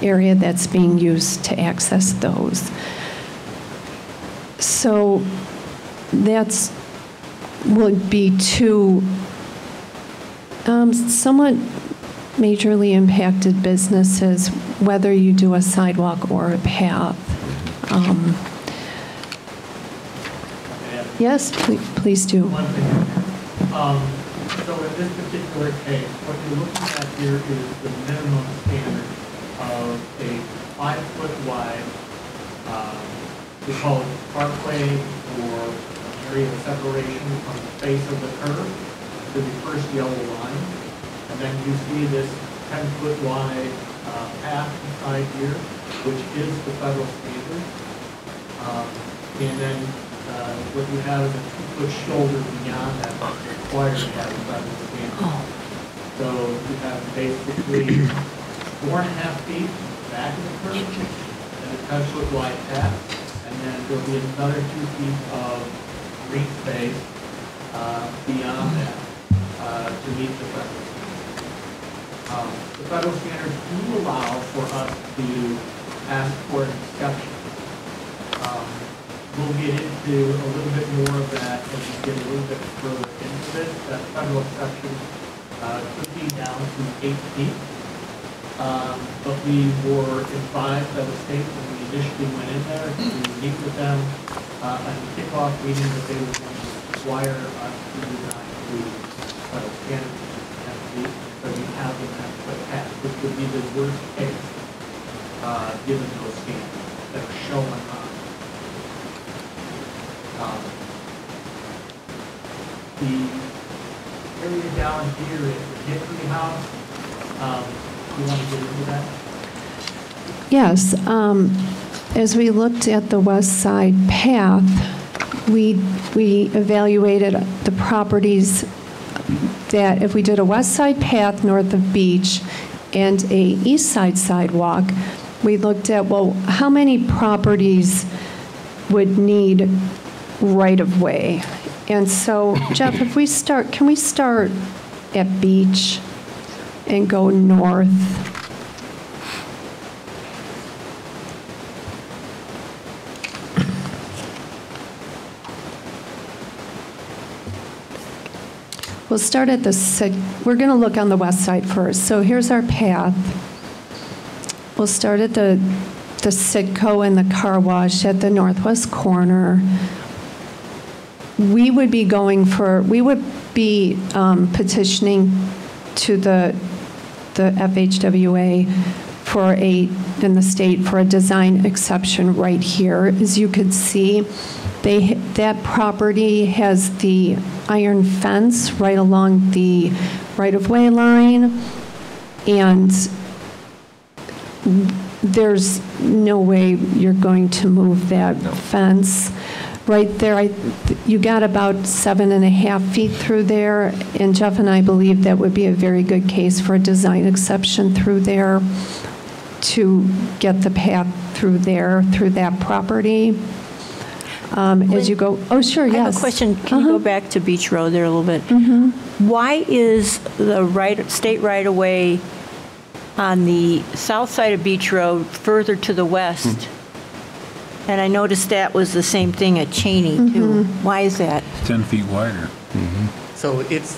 area that's being used to access those. So that's would be two somewhat majorly impacted businesses, whether you do a sidewalk or a path. Yes, please do. One thing. So in this particular case, what you're looking at here is the minimum standard of a 5-foot wide, we call it parkway, or area of separation from the face of the curb to the first yellow line. And then you see this 10-foot wide path inside here, which is the federal standard. And then what you have is a 2-foot shoulder beyond that that's required by the federal standard. So you have basically 4.5 feet back of the curb and a 10-foot wide path, and then there'll be another 2 feet of green space beyond that to meet the federal standard. The federal standards do allow for us to ask for an exception. We'll get into a little bit more of that as we get a little bit further into this. That federal exception could be down to 8 feet. But we were advised by the state when we initially went in there to meet with them at the kickoff meeting that they were going to require us to design to federal standards of 10 feet. So we have the 10-foot path, which would be the worst case given those standards that are shown on the area down here is the Hickory House. You want to get into that? Yes. As we looked at the west side path, we evaluated the properties that if we did a west side path north of Beach and a east side sidewalk, we looked at, well, how many properties would need right-of-way? And so, Jeff, if we start, can we start at Beach and go north? We'll start at we're going to look on the west side first. So here's our path. We'll start at the Citgo and the car wash at the northwest corner. We would be petitioning to the FHWA in the state for a design exception right here. As you could see, that property has the iron fence right along the right-of-way line, and there's no way you're going to move that fence. Right there, you got about 7.5 feet through there, and Jeff and I believe that would be a very good case for a design exception through there to get the path through there, through that property. As you go, oh, sure, yes. I have a question. Can you go back to Beach Road there a little bit? Why is the state right-of-way on the south side of Beach Road further to the west? And I noticed that was the same thing at Cheney, too. Why is that? 10 feet wider. So it's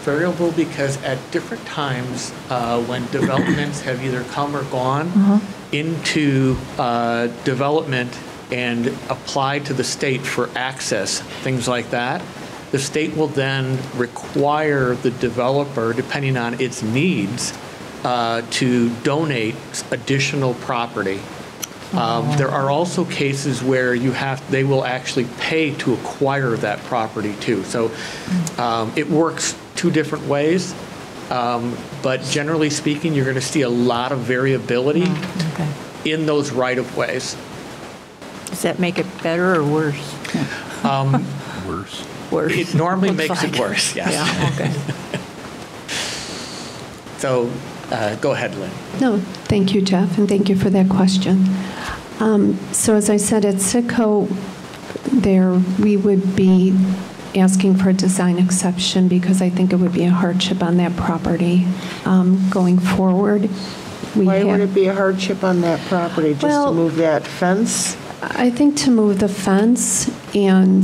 variable because at different times when developments have either come or gone into development and applied to the state for access, things like that, the state will then require the developer, depending on its needs, to donate additional property. There are also cases where they will actually pay to acquire that property too. So it works two different ways, but generally speaking, you're going to see a lot of variability in those right-of-ways. Does that make it better or worse? Worse. Worse. It normally Looks makes like. it worse, yes. Yeah, okay. So go ahead, Lynn. No, thank you, Jeff, and thank you for that question. So as I said, at Citgo, there we would be asking for a design exception because I think it would be a hardship on that property going forward. Why would it be a hardship on that property? Just to move that fence? I think to move the fence, and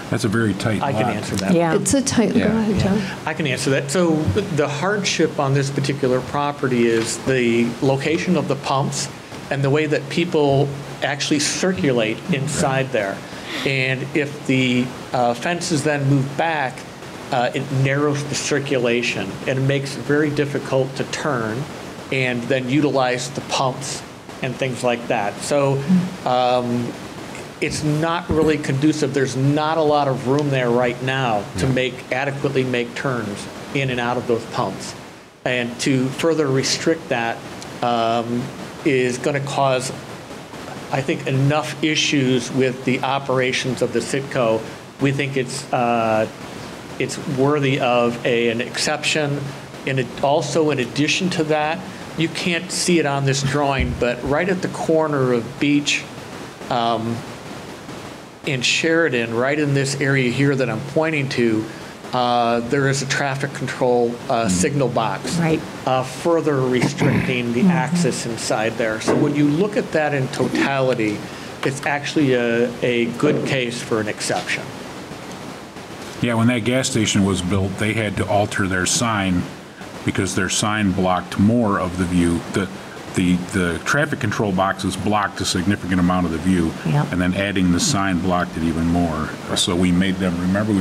That's a very tight lot. I can answer that. Yeah. it's a tight, go ahead, John. I can answer that. So the hardship on this particular property is the location of the pumps and the way that people actually circulate inside there. And if the fences then move back, it narrows the circulation and it makes it very difficult to turn and then utilize the pumps and things like that. So it's not really conducive. There's not a lot of room there right now to adequately make turns in and out of those pumps. And to further restrict that is going to cause, I think, enough issues with the operations of the Citgo. We think it's worthy of an exception. And also, in addition to that, you can't see it on this drawing, but right at the corner of Beach and Sheridan, right in this area here that I'm pointing to, there is a traffic control signal box, Right. Further restricting the access inside there. So when you look at that in totality, it's actually a good case for an exception. Yeah, when that gas station was built, they had to alter their sign because their sign blocked more of the view. The traffic control boxes blocked a significant amount of the view, Yep. and then adding the sign blocked it even more. So we made them, remember,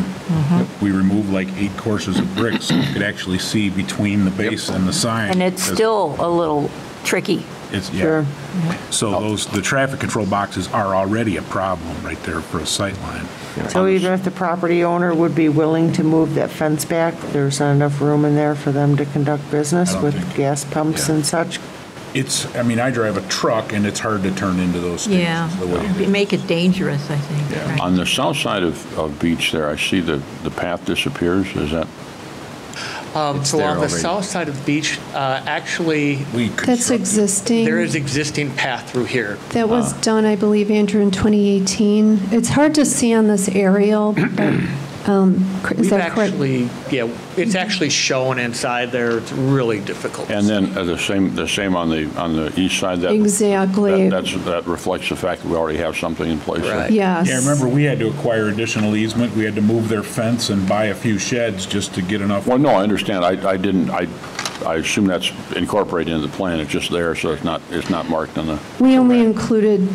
we removed like 8 courses of bricks so you could actually see between the base and the sign. And it's still a little tricky. It's, yeah. Sure. So the traffic control boxes are already a problem right there for a sight line. So even if the property owner would be willing to move that fence back, there's not enough room in there for them to conduct business I don't with think- gas pumps yeah. and such? I mean, I drive a truck and it's hard to turn into those stations Yeah, the way it is. make it dangerous, I think. Yeah. right. On the south side of Beach there, I see the path disappears. Is that? So there on the already. south side of the beach, actually, That's existing. there is existing path through here. That was done, I believe, Andrew, in 2018. It's hard to see on this aerial, but is We've that correct? actually, it's actually shown inside there. It's really difficult. to And then see. the same on the east side. Exactly. That reflects the fact that we already have something in place. there. Right. Yes. Yeah, remember, we had to acquire additional easement. We had to move their fence and buy a few sheds just to get enough. Well, no, I understand. I assume that's incorporated into the plan. It's just there, so it's not marked on the. We only included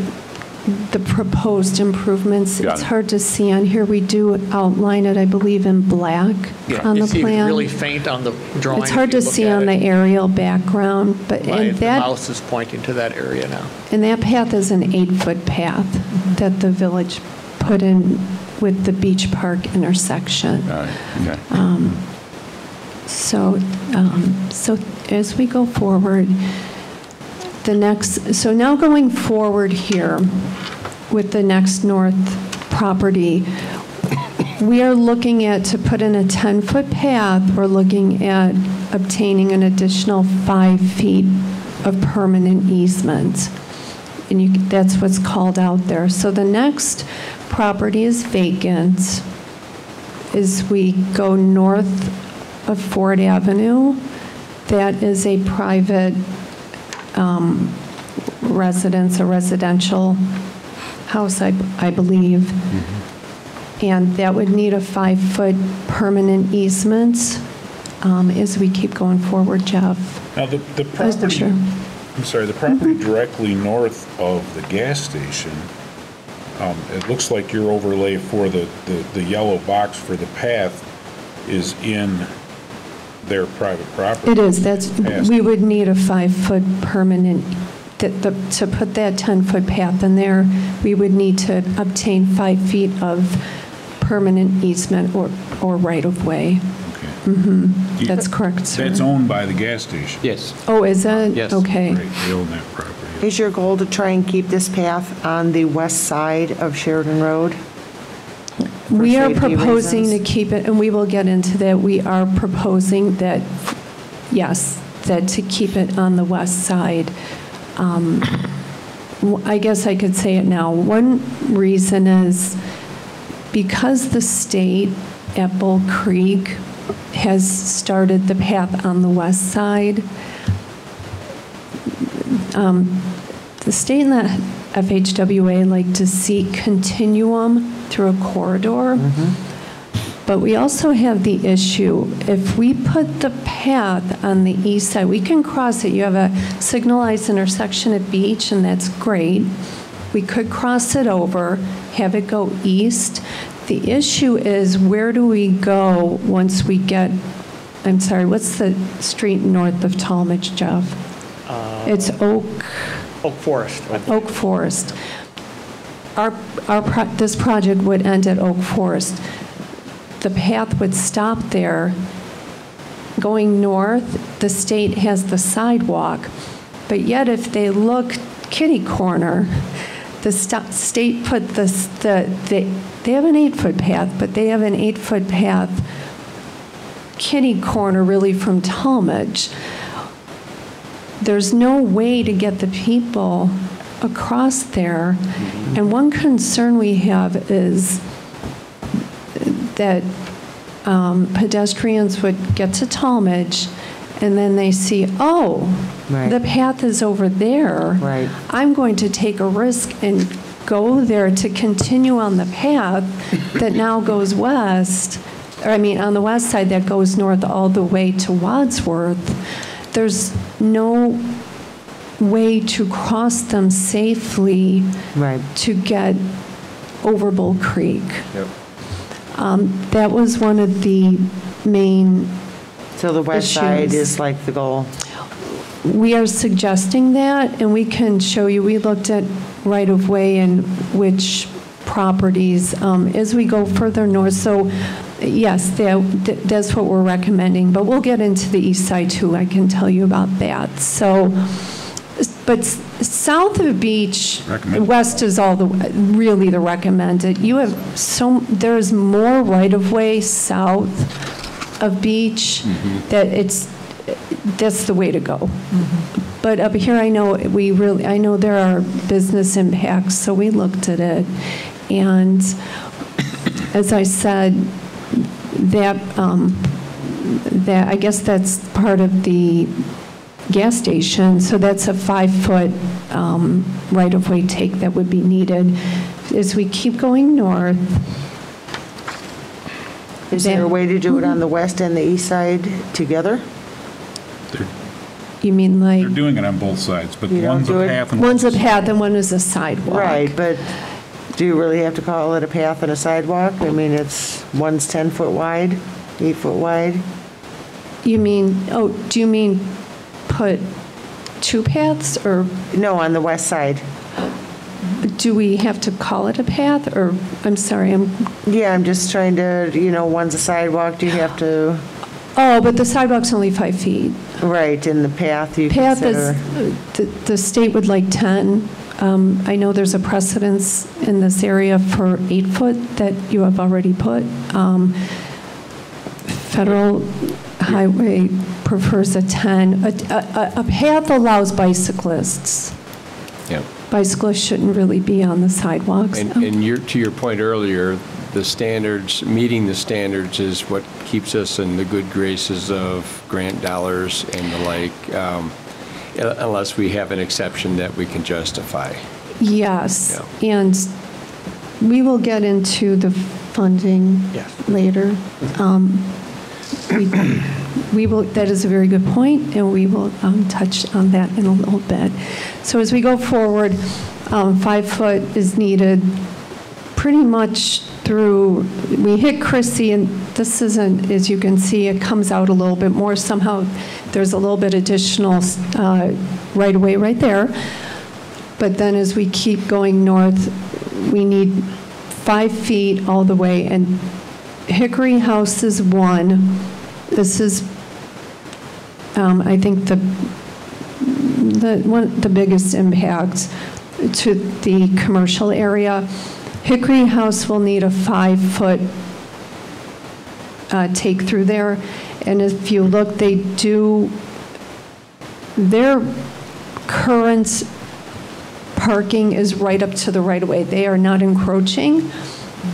the proposed improvements. Got It's it. hard to see on here. We do outline it, I believe, in black on You the see plan. really faint on the drawing. It's hard if you to look see at on the it. aerial background, but Right, and the that mouse is pointing to that area now. and that path is an 8-foot path that the village put in with the Beach Park intersection. Got it. Okay. So as we go forward, so now going forward here with the next north property, we are looking at, to put in a 10-foot path, we're looking at obtaining an additional 5 feet of permanent easement. And that's what's called out there. So the next property is vacant. As we go north of Ford Avenue, that is a private residence, a residential house, I believe. And that would need a 5-foot permanent easement as we keep going forward, Jeff. Now, the property, Sure. I'm sorry, the property directly north of the gas station, it looks like your overlay for the yellow box for the path is in their private property. It is, Past. we would need a 5-foot permanent, to put that 10-foot path in there, we would need to obtain 5 feet of permanent easement or right-of-way. Okay. That's correct, sir. That's owned by the gas station. Yes. Oh, is it? Yes. Okay. Right, they own that property. Is your goal to try and keep this path on the west side of Sheridan Road? We are safety proposing to reasons? keep it, and we will get into that, we are proposing that, yes, that to keep it on the west side. I guess I could say it now. One reason is because the state at Bull Creek has started the path on the west side, the state and the FHWA like to see continuum through a corridor. But we also have the issue, if we put the path on the east side, we can cross it. You have a signalized intersection at Beach, and that's great. We could cross it over, have it go east. The issue is, where do we go once we get, I'm sorry, what's the street north of Talmadge, Jeff? It's Oak Oak Forest. Forest. this project would end at Oak Forest. The path would stop there. Going north, the state has the sidewalk, but yet if they look kitty corner, the state put they have an 8-foot path, but they have an 8-foot path kitty corner really from Talmadge. There's no way to get the people across there. And one concern we have is that pedestrians would get to Talmadge and then they see, oh, Right. the path is over there. Right. I'm going to take a risk and go there to continue on the path that now goes west, or I mean on the west side that goes north all the way to Wadsworth. There's no way to cross them safely Right. to get over Bull Creek. Yep. That was one of the main So the west side issues. is like the goal. We are suggesting that, and we can show you, we looked at right-of-way and which properties as we go further north. So yes, that's what we're recommending, but we'll get into the east side too. I can tell you about that. So, but south of Beach, west is really the recommended. You have there's more right-of-way south of Beach that that's the way to go. But up here, I know there are business impacts, so we looked at it. And as I said, that I guess that's part of the gas station, so that's a 5-foot right-of-way take that would be needed. As we keep going north. Is there a way to do it on the west and the east side together? You mean like? They're doing it on both sides, but You don't one's a do it? path and One's a path and one is a sidewalk. Right, but do you really have to call it a path and a sidewalk? I mean, one's 10-foot wide, 8-foot wide? Do you mean put two paths, or No, on the west side. do we have to call it a path, or, I'm sorry, Yeah, I'm just trying to, one's a sidewalk, do you have to, oh, but the sidewalk's only 5 feet. right, in the path you Path consider. is, the state would like 10. I know there's a precedence in this area for 8-foot that you have already put. Federal highway prefers a 10. A path allows bicyclists. Yep. Bicyclists shouldn't really be on the sidewalks. And to your point earlier, the standards, meeting the standards is what keeps us in the good graces of grant dollars and the like, unless we have an exception that we can justify. Yes, Yeah. and we will get into the funding later. We will. That is a very good point, and we will touch on that in a little bit. So as we go forward, 5 foot is needed pretty much through. We hit Chrissy, and this isn't, as you can see, it comes out a little bit more. Somehow, there's a little bit additional right away right there. But then as we keep going north, we need 5 feet all the way, and Hickory House is one. This is, I think, the biggest impact to the commercial area. Hickory House will need a 5-foot take through there, and if you look, their current parking is right up to the right-of-way. They are not encroaching,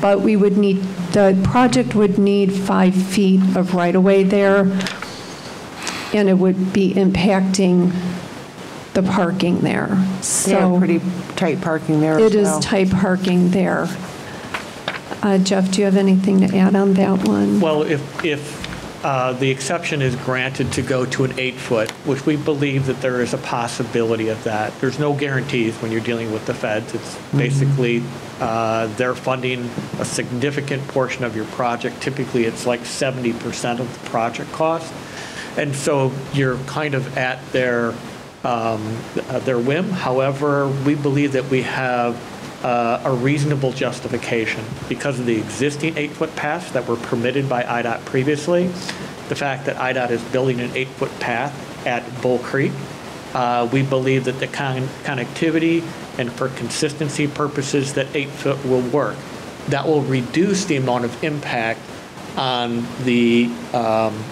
but the project would need 5 feet of right-of-way there, and it would be impacting the parking there. They have So pretty tight parking there as it is well. tight parking there. Jeff, do you have anything to add on that one? Well, if the exception is granted to go to an 8-foot, which we believe that there is a possibility of that, there's no guarantees when you're dealing with the feds. It's basically they're funding a significant portion of your project. Typically, it's like 70% of the project cost. And so you're kind of at their whim. However, we believe that we have a reasonable justification because of the existing 8-foot paths that were permitted by IDOT previously, the fact that IDOT is building an 8-foot path at Bull Creek. We believe that the connectivity and for consistency purposes that 8-foot will work. That will reduce the amount of impact on the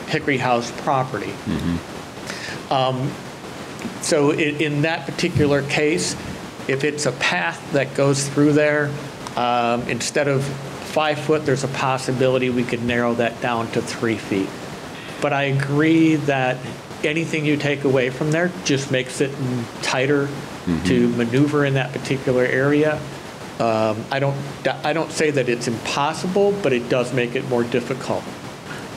Hickory House property. So in that particular case, if it's a path that goes through there, instead of 5 foot, there's a possibility we could narrow that down to 3 feet. But I agree that anything you take away from there just makes it tighter to maneuver in that particular area. I don't say that it's impossible, but it does make it more difficult.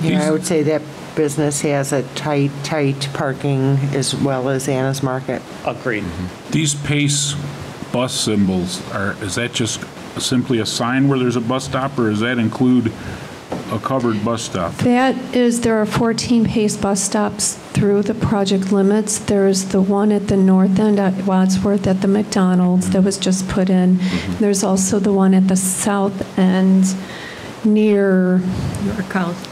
Yeah, I would say that business has a tight parking as well as Anna's Market. Agreed. These PACE bus symbols, is that just simply a sign where there's a bus stop, or does that include a covered bus stop? There are 14 PACE bus stops through the project limits. There's the one at the north end at Wadsworth at the McDonald's that was just put in. There's also the one at the south end near York House.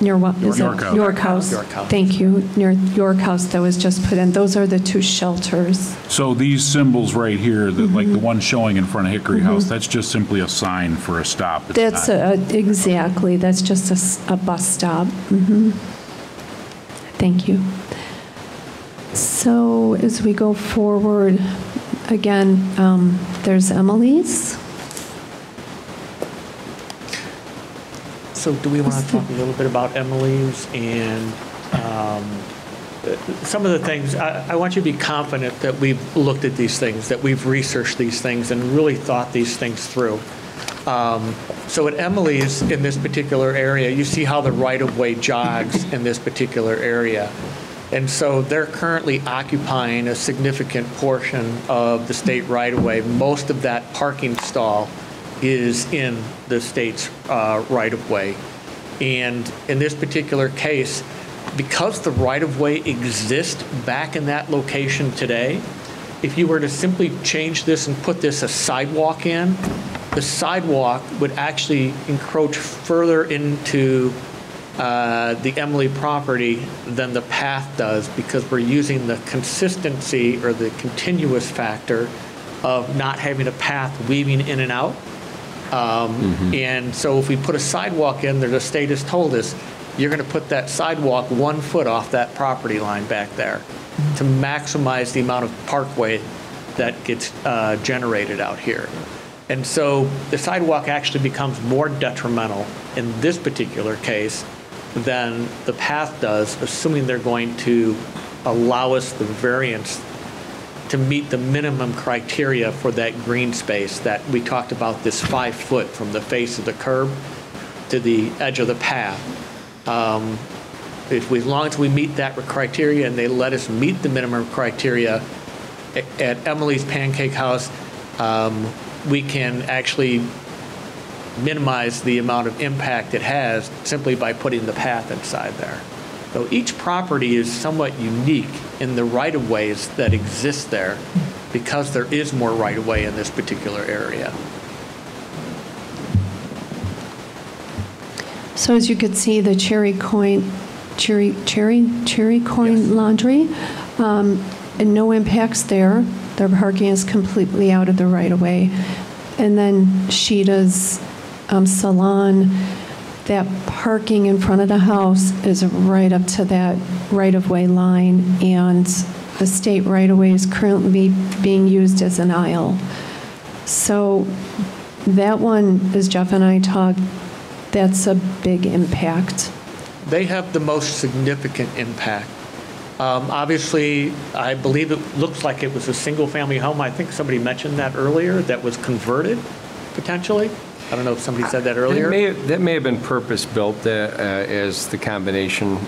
Near what is it? York House. York House. York House. Thank you. Near York House that was just put in. Those are the 2 shelters. So these symbols right here, like the one showing in front of Hickory House, that's just simply a sign for a stop. It's not- Exactly. That's just a bus stop. Thank you. So as we go forward, again, there's Emily's. So do we want to talk a little bit about Emily's and some of the things? I want you to be confident that we've looked at these things, that we've researched these things and really thought these things through. So at Emily's in this particular area, you see how the right-of-way jogs in this particular area. And so they're currently occupying a significant portion of the state right-of-way. Most of that parking stall is in the state's right-of-way. And in this particular case, because the right-of-way exists back in that location today, if you were to simply change this and put this a sidewalk in, the sidewalk would actually encroach further into the Emily property than the path does, because we're using the consistency or the continuous factor of not having a path weaving in and out. And so if we put a sidewalk in there, the state has told us, you're going to put that sidewalk 1 foot off that property line back there to maximize the amount of parkway that gets generated out here. And so the sidewalk actually becomes more detrimental in this particular case than the path does, assuming they're going to allow us the variance to meet the minimum criteria for that green space that we talked about, this 5 foot from the face of the curb to the edge of the path. As long as we meet that criteria and they let us meet the minimum criteria at Emily's Pancake House, we can actually minimize the amount of impact it has simply by putting the path inside there. So each property is somewhat unique in the right-of-ways that exist there because there is more right-of-way in this particular area. So as you could see, the Cherry Coin Laundry, and no impacts there. Their parking is completely out of the right-of-way. And then Sheeta's Salon, that parking in front of the house is right up to that right-of-way line, and the state right-of-way is currently being used as an aisle. So that one, as Jeff and I talked, that's a big impact. They have the most significant impact. Obviously, I believe it looks like it was a single-family home. I think somebody mentioned that earlier, that was converted, potentially. I don't know if somebody said that earlier. That may have been purpose-built as the combination,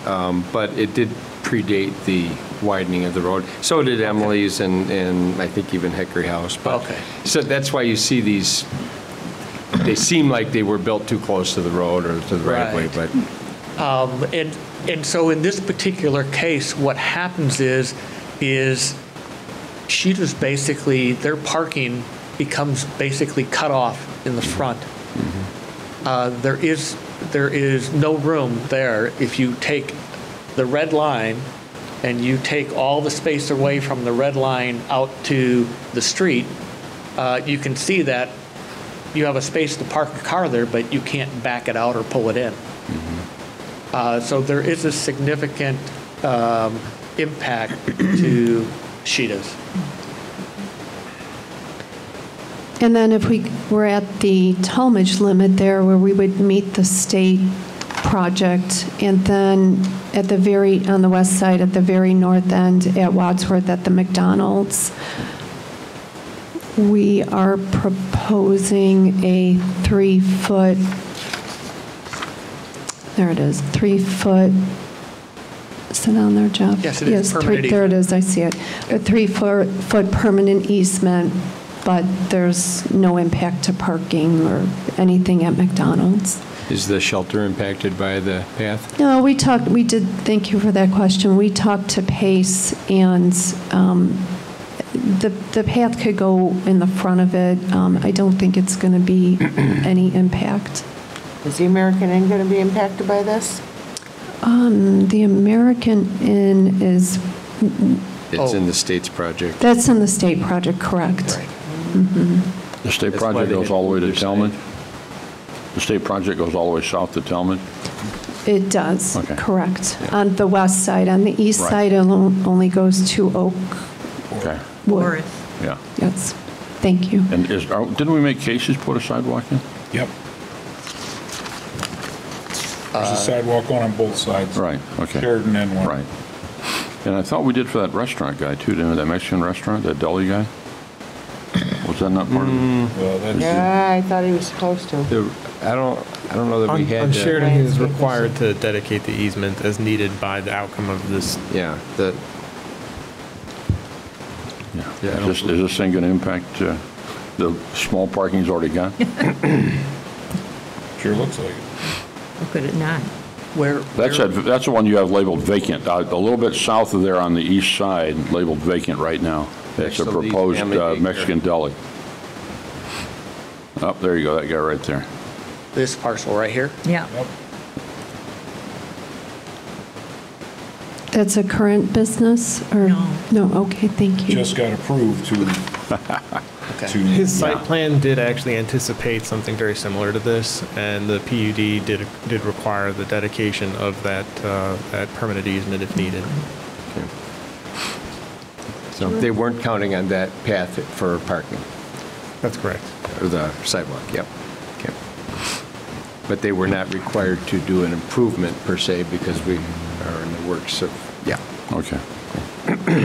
but it did predate the widening of the road. So did Emily's and I think even Hickory House. But, okay. So that's why you see these, they seem like they were built too close to the road or to the right-of-way, but... And so in this particular case, what happens is Sheeta's basically, they're parking becomes basically cut off in the front. There is no room there. If you take the red line and you take all the space away from the red line out to the street, you can see that you have a space to park a car there, but you can't back it out or pull it in. So there is a significant impact to Sheeta's. And then if we were at the Talmadge limit there, where we would meet the state project, and then at the on the west side, at the very north end at Wadsworth at the McDonald's, we are proposing a 3-foot, there it is, 3-foot, is it on there, Jeff? Yes, it is. Yes, Permanent there it easement. is, I see it. A 3-foot permanent easement, but there's no impact to parking or anything at McDonald's. Is the shelter impacted by the path? No, we did, thank you for that question. We talked to Pace, and the path could go in the front of it. I don't think it's going to be any impact. Is the American Inn going to be impacted by this? The American Inn is, It's in the state's project. that's in the state project, correct? Right. The state That's why project they goes hit all the way to either side. Talmadge? The state project goes all the way south to Talmadge? It does, Okay. correct. On the west side. On the east Right. side, it only goes to Okay, Oakwood. yeah. Yes, thank you. And didn't we make Casey's put a sidewalk in? Yep. There's a sidewalk on both sides. Right, okay. Sheridan and one. Right. And I thought we did for that restaurant guy too, didn't we? That Mexican restaurant, that deli guy? Was that not part of it? Well, that's, Yeah, I thought he was supposed to. I don't know that we had. On Sheridan, he is landscape required to dedicate the easement as needed by the outcome of this. Yeah, Yeah, I don't Is this thing going to impact the small parking he's already got? sure looks like it. How could it not? That's the one you have labeled vacant, a little bit south of there on the east side, labeled vacant right now. It's a Next to Lee's proposed Family Daycare. Mexican deli. Oh, there you go, that guy right there. This parcel right here. Yeah. Yep. That's a current business, or? No. No, okay, thank you. Just got approved to His site plan did actually anticipate something very similar to this, and the PUD did require the dedication of that permanent easement if needed. So they weren't counting on that path for parking, That's correct. or the sidewalk, yep. Okay. But they were not required to do an improvement per se because we are in the works of, yeah. Okay.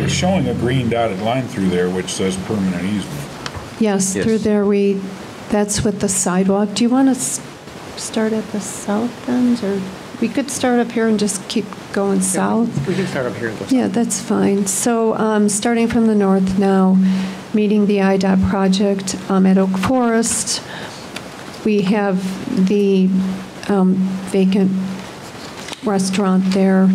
It's showing a green dotted line through there which says permanent easement. Yes, Yes. through there, that's with the sidewalk. Do you want to start at the south end, or we could start up here and just keep going south? We can start up here and go south. Yeah, that's fine. So starting from the north now, meeting the IDOT project at Oak Forest, we have the vacant restaurant there.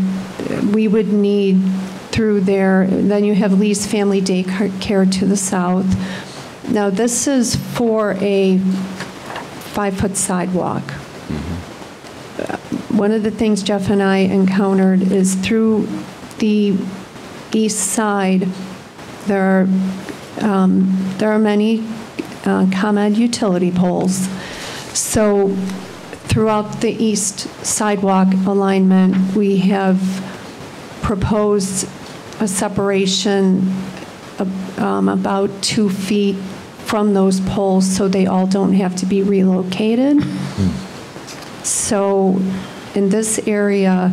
We would need through there, then you have Lee's Family Daycare to the south. Now, this is for a 5-foot sidewalk. One of the things Jeff and I encountered is through the east side, there are many ComEd utility poles. So throughout the east sidewalk alignment, we have proposed a separation of about 2 feet from those poles so they all don't have to be relocated. So in this area,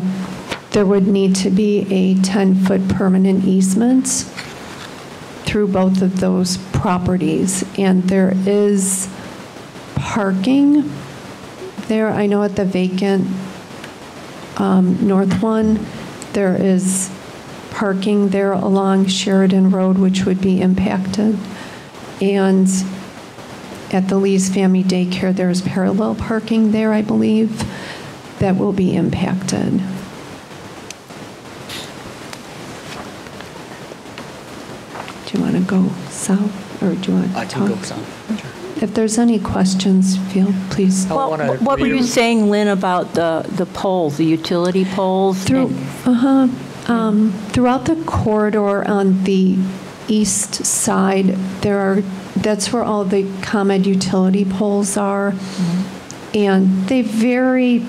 there would need to be a 10-foot permanent easement through both of those properties. And there is parking there. I know at the vacant north one, there is parking there along Sheridan Road, which would be impacted. And at the Lee's Family Daycare, there's parallel parking there, I believe, that will be impacted. Do you want to go south? or do you want to I can go talk? some. If there's any questions, please. I wanna What were you reiterate- saying, Lynn, about the poles, the utility poles? Throughout the corridor on the east side, that's where all the ComEd utility poles are. And they vary,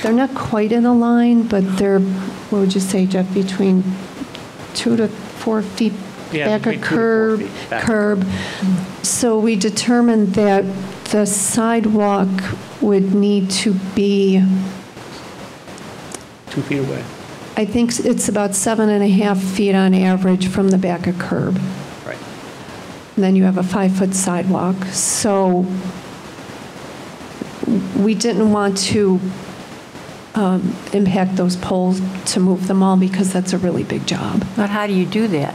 they're not quite in a line, but they're, what would you say, Jeff, between 2 to 4 feet Yeah, back a between 2 to 4 feet back. curb. So we determined that the sidewalk would need to be, 2 feet away. I think it's about 7.5 feet on average from the back of curb. Right. And then you have a 5-foot sidewalk. So we didn't want to impact those poles to move them all because that's a really big job. But how do you do that?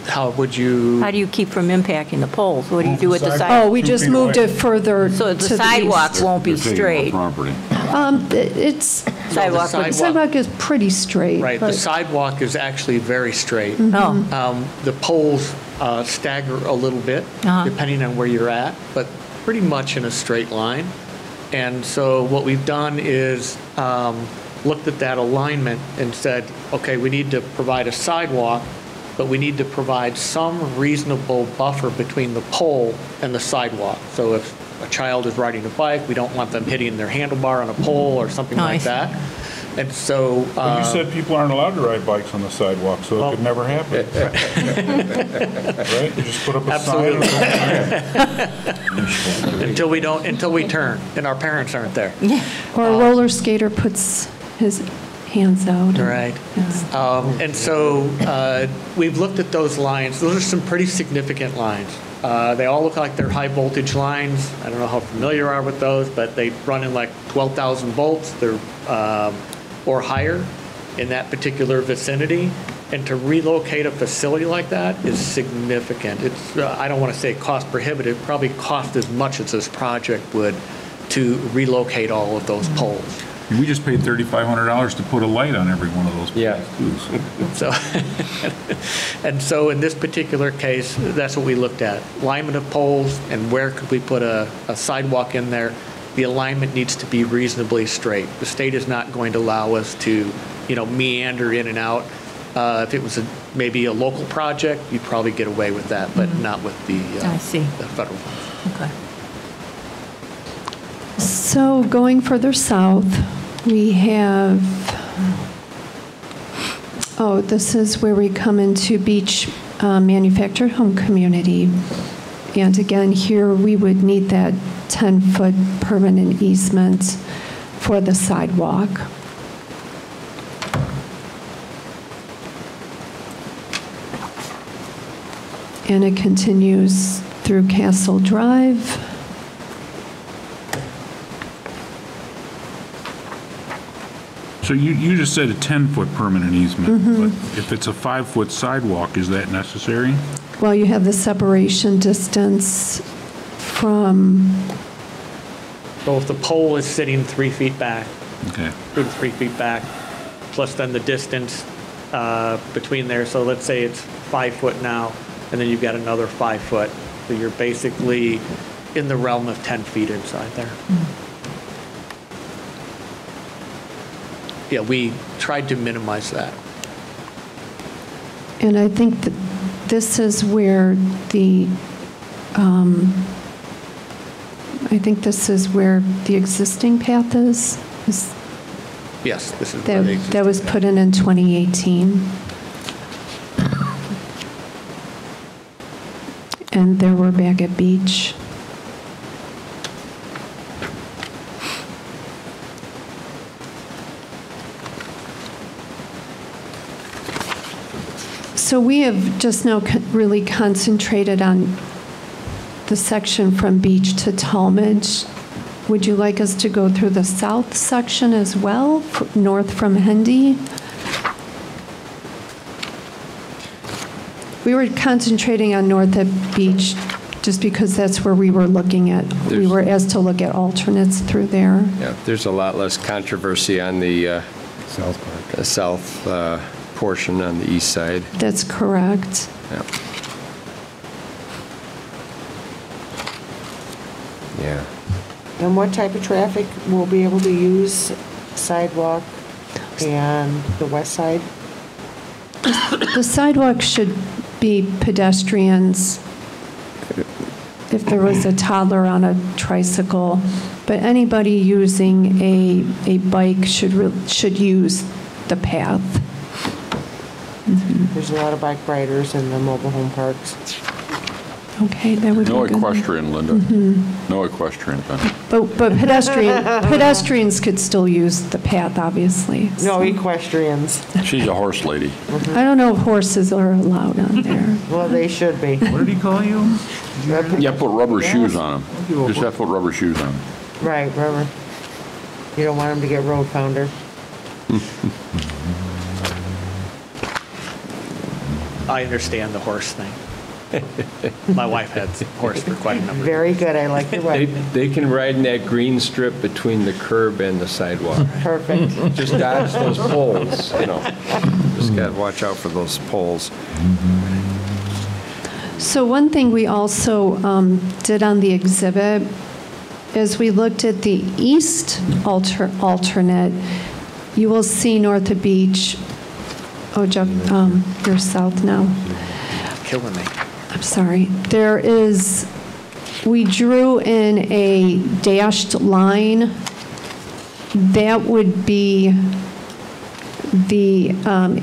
How would you? How do you keep from impacting the poles? What do you do with the sidewalk? Oh, we just moved it further So to the the sidewalk east. won't be They're taking straight? more property. It's, Sidewalk the would- the sidewalk is pretty straight. Right, the but- sidewalk is actually very straight. Oh, The poles stagger a little bit, depending on where you're at, but pretty much in a straight line. And so what we've done is looked at that alignment and said, okay, we need to provide a sidewalk, but we need to provide some reasonable buffer between the pole and the sidewalk. So if a child is riding a bike, we don't want them hitting their handlebar on a pole or something like Nice. that. And so. But you said people aren't allowed to ride bikes on the sidewalk, so Well- it could never happen. Right? You just put up a sign. Absolutely. Until we turn and our parents aren't there. Or a roller skater puts his hands out. Right. And so we've looked at those lines. Those are some pretty significant lines. They all look like they're high voltage lines. I don't know how familiar you are with those, but they run in like 12,000 volts. They're or higher in that particular vicinity. And to relocate a facility like that is significant. It's, I don't want to say cost prohibitive, probably cost as much as this project would to relocate all of those poles. We just paid $3,500 to put a light on every one of those. Yeah. So, and so in this particular case, that's what we looked at. Alignment of poles and where could we put a sidewalk in there? The alignment needs to be reasonably straight. The state is not going to allow us to, meander in and out. If it was maybe a local project, you'd probably get away with that, but not with the I see. the federal funds. Okay. So going further south, we have, this is where we come into Beach Manufactured Home Community. And again, here we would need that 10-foot permanent easement for the sidewalk. And it continues through Castle Drive. So you just said a 10-foot permanent easement, but if it's a 5-foot sidewalk, is that necessary? Well, you have the separation distance from, So if the pole is sitting 3 feet back, Okay. 2 to 3 feet back, plus then the distance between there. So let's say it's 5 foot now, and then you've got another 5 foot. So you're basically in the realm of 10 feet inside there. Yeah, we tried to minimize that. and I think that this is where the existing path is. Yes, this is where they That was put in 2018. And there we're back at Beach. So we have just now really concentrated on the section from Beach to Talmadge. Would you like us to go through the south section as well, north from Hendy? We were concentrating on north at Beach just because that's where we were looking at. We were asked to look at alternates through there. Yeah, there's a lot less controversy on the South Park. south portion on the east side. That's correct. Yeah. Yeah. And what type of traffic will be able to use sidewalk and the west side? The sidewalk should be pedestrians if there was a toddler on a tricycle, but anybody using a bike should use the path. There's a lot of bike riders in the mobile home parks. Okay, that would be No good. equestrian, Linda. No equestrian. But pedestrians could still use the path, obviously. No equestrians. She's a horse lady. I don't know if horses are allowed on there. Well, they should be. What did he call you? You have to put rubber shoes on them. Just have to put rubber shoes on them. Right, rubber. You don't want them to get road pounder. I understand the horse thing. My wife had horse for quite a number of years. Very good, I like your wife. They can ride in that green strip between the curb and the sidewalk. Perfect. Just dodge those poles, you know. Just got to watch out for those poles. So one thing we also did on the exhibit is we looked at the east alternate. You will see north of Beach. Oh, Jeff, you're south now. Killing me. I'm sorry. We drew in a dashed line. That would be the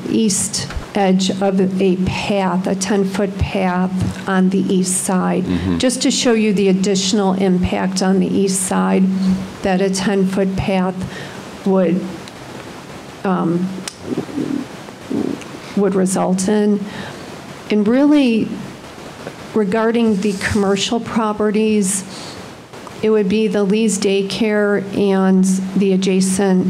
east edge of a path, a 10-foot path on the east side. Just to show you the additional impact on the east side that a 10-foot path would result in. And really, regarding the commercial properties, it would be the Lee's Daycare and the adjacent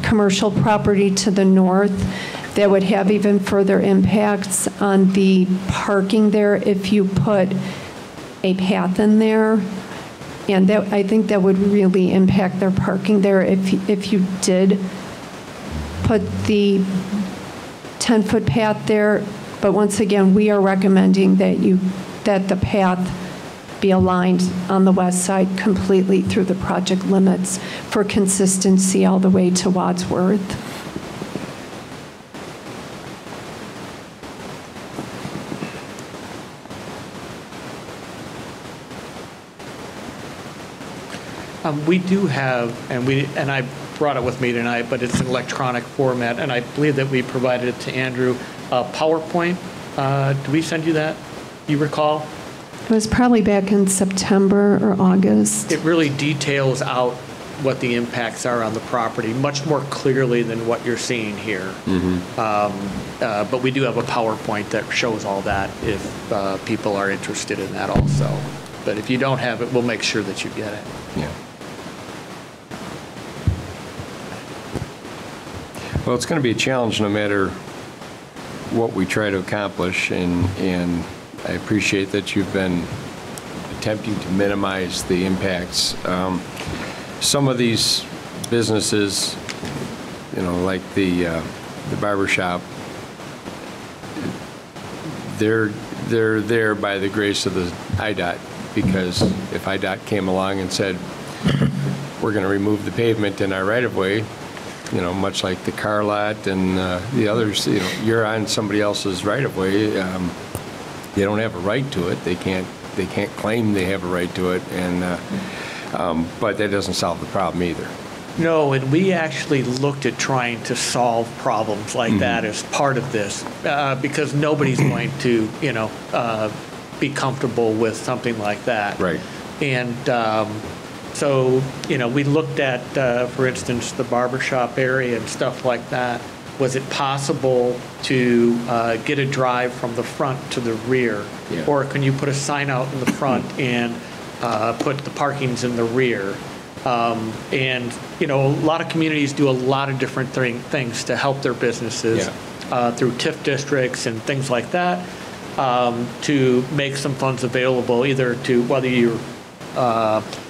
commercial property to the north that would have even further impacts on the parking there if you put a path in there. And that, I think that would really impact their parking there if you did put the 10-foot path there. But once again, we are recommending that the path be aligned on the west side completely through the project limits for consistency all the way to Wadsworth. We do have, and I brought it with me tonight, but it's an electronic format, and I believe that we provided it to Andrew. PowerPoint, did we send you that? You recall? It was probably back in September or August. It really details out what the impacts are on the property much more clearly than what you're seeing here. But we do have a PowerPoint that shows all that if people are interested in that also. But if you don't have it, we'll make sure that you get it. Yeah. Well, it's going to be a challenge no matter what we try to accomplish, and I appreciate that you've been attempting to minimize the impacts. Some of these businesses, you know, like the barber shop, they're there by the grace of the IDOT, because if IDOT came along and said, we're going to remove the pavement in our right-of-way, you know, much like the car lot and the others, you know, you're on somebody else's right-of-way. They don't have a right to it. They can't claim they have a right to it, and but that doesn't solve the problem either. No, and we actually looked at trying to solve problems like that as part of this, because nobody's going to, you know, be comfortable with something like that. Right. And so, you know, we looked at, for instance, the barbershop area and stuff like that. Was it possible to get a drive from the front to the rear? Yeah. Or can you put a sign out in the front and put the parkings in the rear? And, you know, a lot of communities do a lot of different things to help their businesses through TIF districts and things like that, to make some funds available, either to whether you're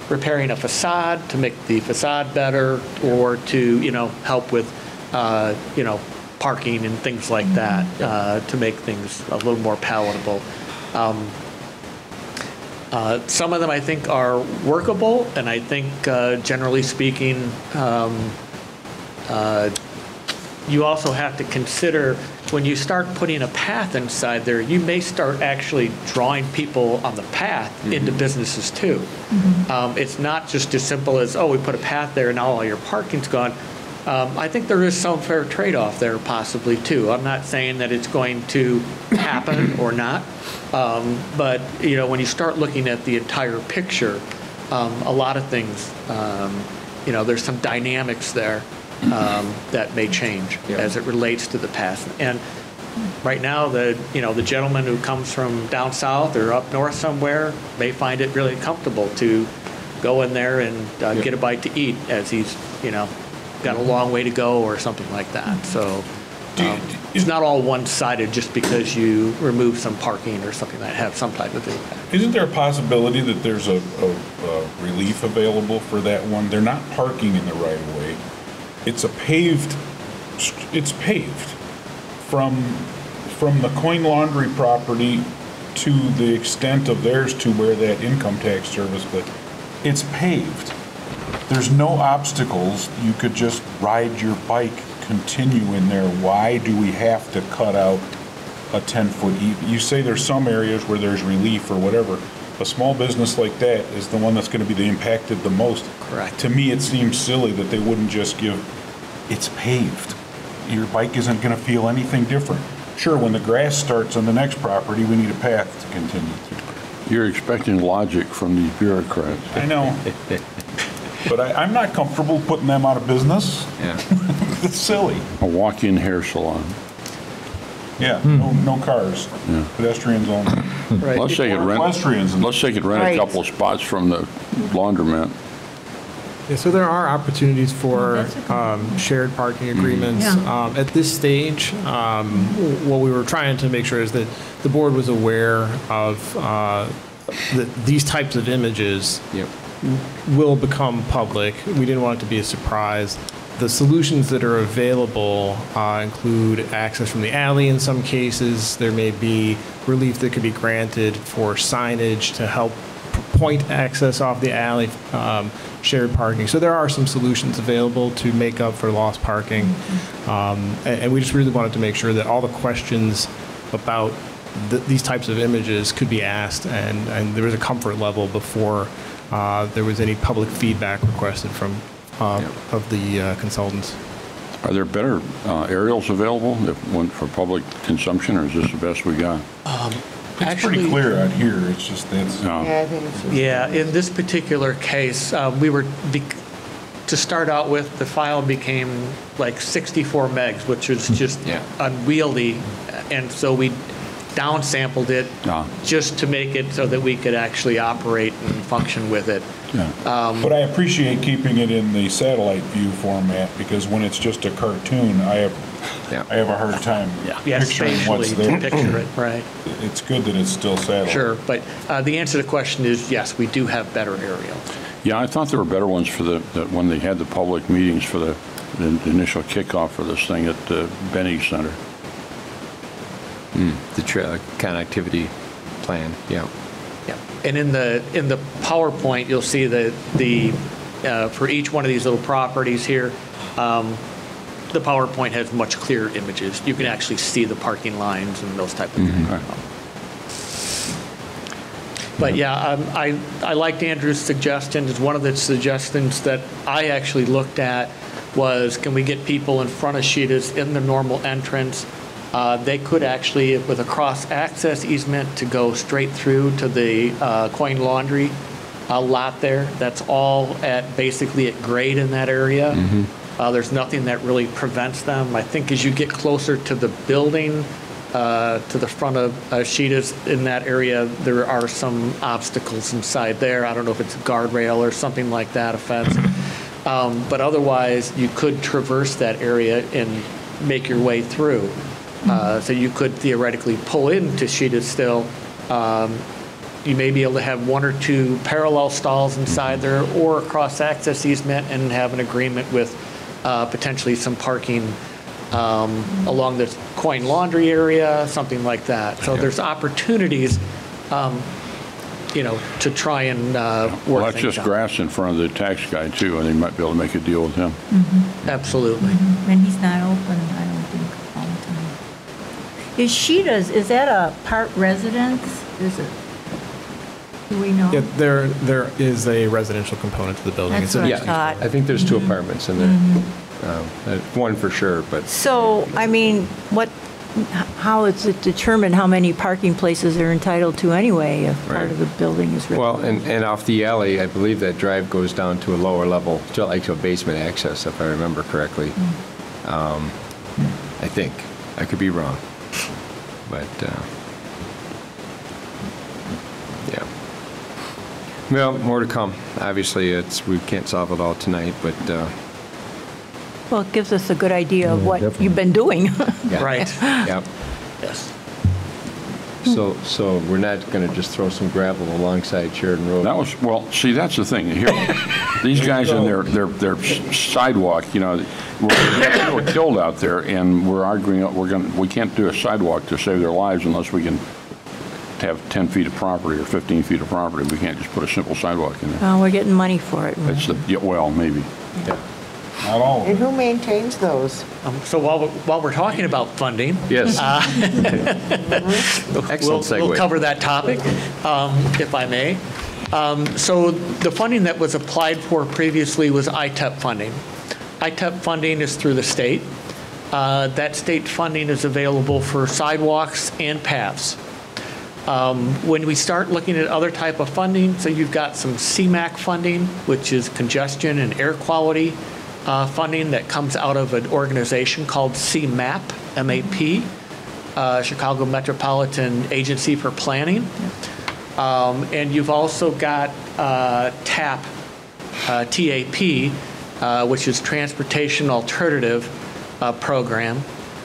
repairing a facade to make the facade better, or to, you know, help with, you know, parking and things like that, to make things a little more palatable. Some of them I think are workable, and I think generally speaking, you also have to consider when you start putting a path inside there, you may start actually drawing people on the path into businesses too. It's not just as simple as, oh, we put a path there and now all your parking's gone. I think there is some fair trade-off there possibly too. I'm not saying that it's going to happen or not, but you know, when you start looking at the entire picture, a lot of things, you know, there's some dynamics there that may change as it relates to the path. And right now, the gentleman who comes from down south or up north somewhere may find it really comfortable to go in there and get a bite to eat as he's, you know, got a long way to go or something like that. So it's not all one-sided just because you remove some parking or something that have some type of impact. Isn't there a possibility that there's a relief available for that one? They're not parking in the right of way. It's paved from the coin laundry property to the extent of theirs to where that income tax service, but it's paved. There's no obstacles. You could just ride your bike, continue in there. Why do we have to cut out a 10-foot? You say there's some areas where there's relief or whatever. A small business like that is the one that's going to be impacted the most. Correct. To me, it seems silly that they wouldn't just give, it's paved. Your bike isn't going to feel anything different. Sure, when the grass starts on the next property, we need a path to continue through. You're expecting logic from these bureaucrats. I know. But I'm not comfortable putting them out of business. Yeah. It's silly. A walk-in hair salon. Yeah, no cars. Yeah. Pedestrians only. Right. Let's say it Equestrians. rent a couple of spots from the laundromat. Yeah, so there are opportunities for shared parking agreements. Yeah. At this stage, what we were trying to make sure is that the board was aware of these types of images will become public. We didn't want it to be a surprise. The solutions that are available include access from the alley in some cases. There may be relief that could be granted for signage to help point access off the alley, shared parking. So there are some solutions available to make up for lost parking. And we just really wanted to make sure that all the questions about these types of images could be asked, and there was a comfort level before there was any public feedback requested from of the consultants. Are there better aerials available for public consumption, or is this the best we got? It's pretty clear out here. It's just that's. Yeah, I think it's just. Yeah, in this particular case, to start out with, the file became like 64 megs, which was just unwieldy, and so we downsampled it just to make it so that we could actually operate and function with it. But I appreciate keeping it in the satellite view format, because when it's just a cartoon, I have a hard time picturing what's there. To picture it, right. It's good that it's still satellite. Sure, but the answer to the question is yes, we do have better aerials. Yeah, I thought there were better ones for when they had the public meetings for the initial kickoff for this thing at the Benny Center. The connectivity plan, yeah. And in the PowerPoint, you'll see that for each one of these little properties here, the PowerPoint has much clearer images. You can actually see the parking lines and those type of things. But yeah, I liked Andrew's suggestions. One of the suggestions that I actually looked at was, can we get people in front of Sheeta's in the normal entrance? They could actually, with a cross-access easement, to go straight through to the coin laundry lot there. That's all basically at grade in that area. There's nothing that really prevents them. I think as you get closer to the building, to the front of Sheeta's in that area, there are some obstacles inside there. I don't know if it's a guardrail or something like that, a fence. But otherwise, you could traverse that area and make your way through. So you could theoretically pull into Sheeta's still. You may be able to have one or two parallel stalls inside there, or a cross-access easement and have an agreement with potentially some parking along the coin laundry area, something like that. So there's opportunities to try and work Well, that's things just out. grass in front of the tax guy, too, and they might be able to make a deal with him. Absolutely. And he's not open, I don't think, all the time. Is that a part residence? Is it? Do we know? Yeah, there is a residential component to the building. That's It's a- what I Yeah, thought. I think there's 2 apartments in there. One for sure, but So, I mean, how is it determined how many parking places they're entitled to anyway if part Right. of the building is? well, and off the alley, I believe that drive goes down to a lower level, like to a basement access, if I remember correctly. I think. I could be wrong. But, yeah. Well, more to come. Obviously, we can't solve it all tonight, but, Well, it gives us a good idea of what you've been doing. yeah. Right. Yeah. Yes. So we're not going to just throw some gravel alongside Sheridan Road? That was, well, see, that's the thing. Here, these guys in their sidewalk, we're killed out there, and we're arguing, we can't do a sidewalk to save their lives unless we can have 10 feet of property or 15 feet of property. We can't just put a simple sidewalk in there. We're getting money for it. That's well, maybe. Yeah. Not all of And them. who maintains those? So while we're talking about funding, Yes. we'll Excellent segue. cover that topic, if I may. So the funding that was applied for previously was ITEP funding. ITEP funding is through the state. That state funding is available for sidewalks and paths. When we start looking at other type of funding, so you've got some CMAQ funding, which is congestion and air quality funding that comes out of an organization called CMAP, M-A-P, Chicago Metropolitan Agency for Planning. And you've also got TAP, T-A-P, which is Transportation Alternative Program.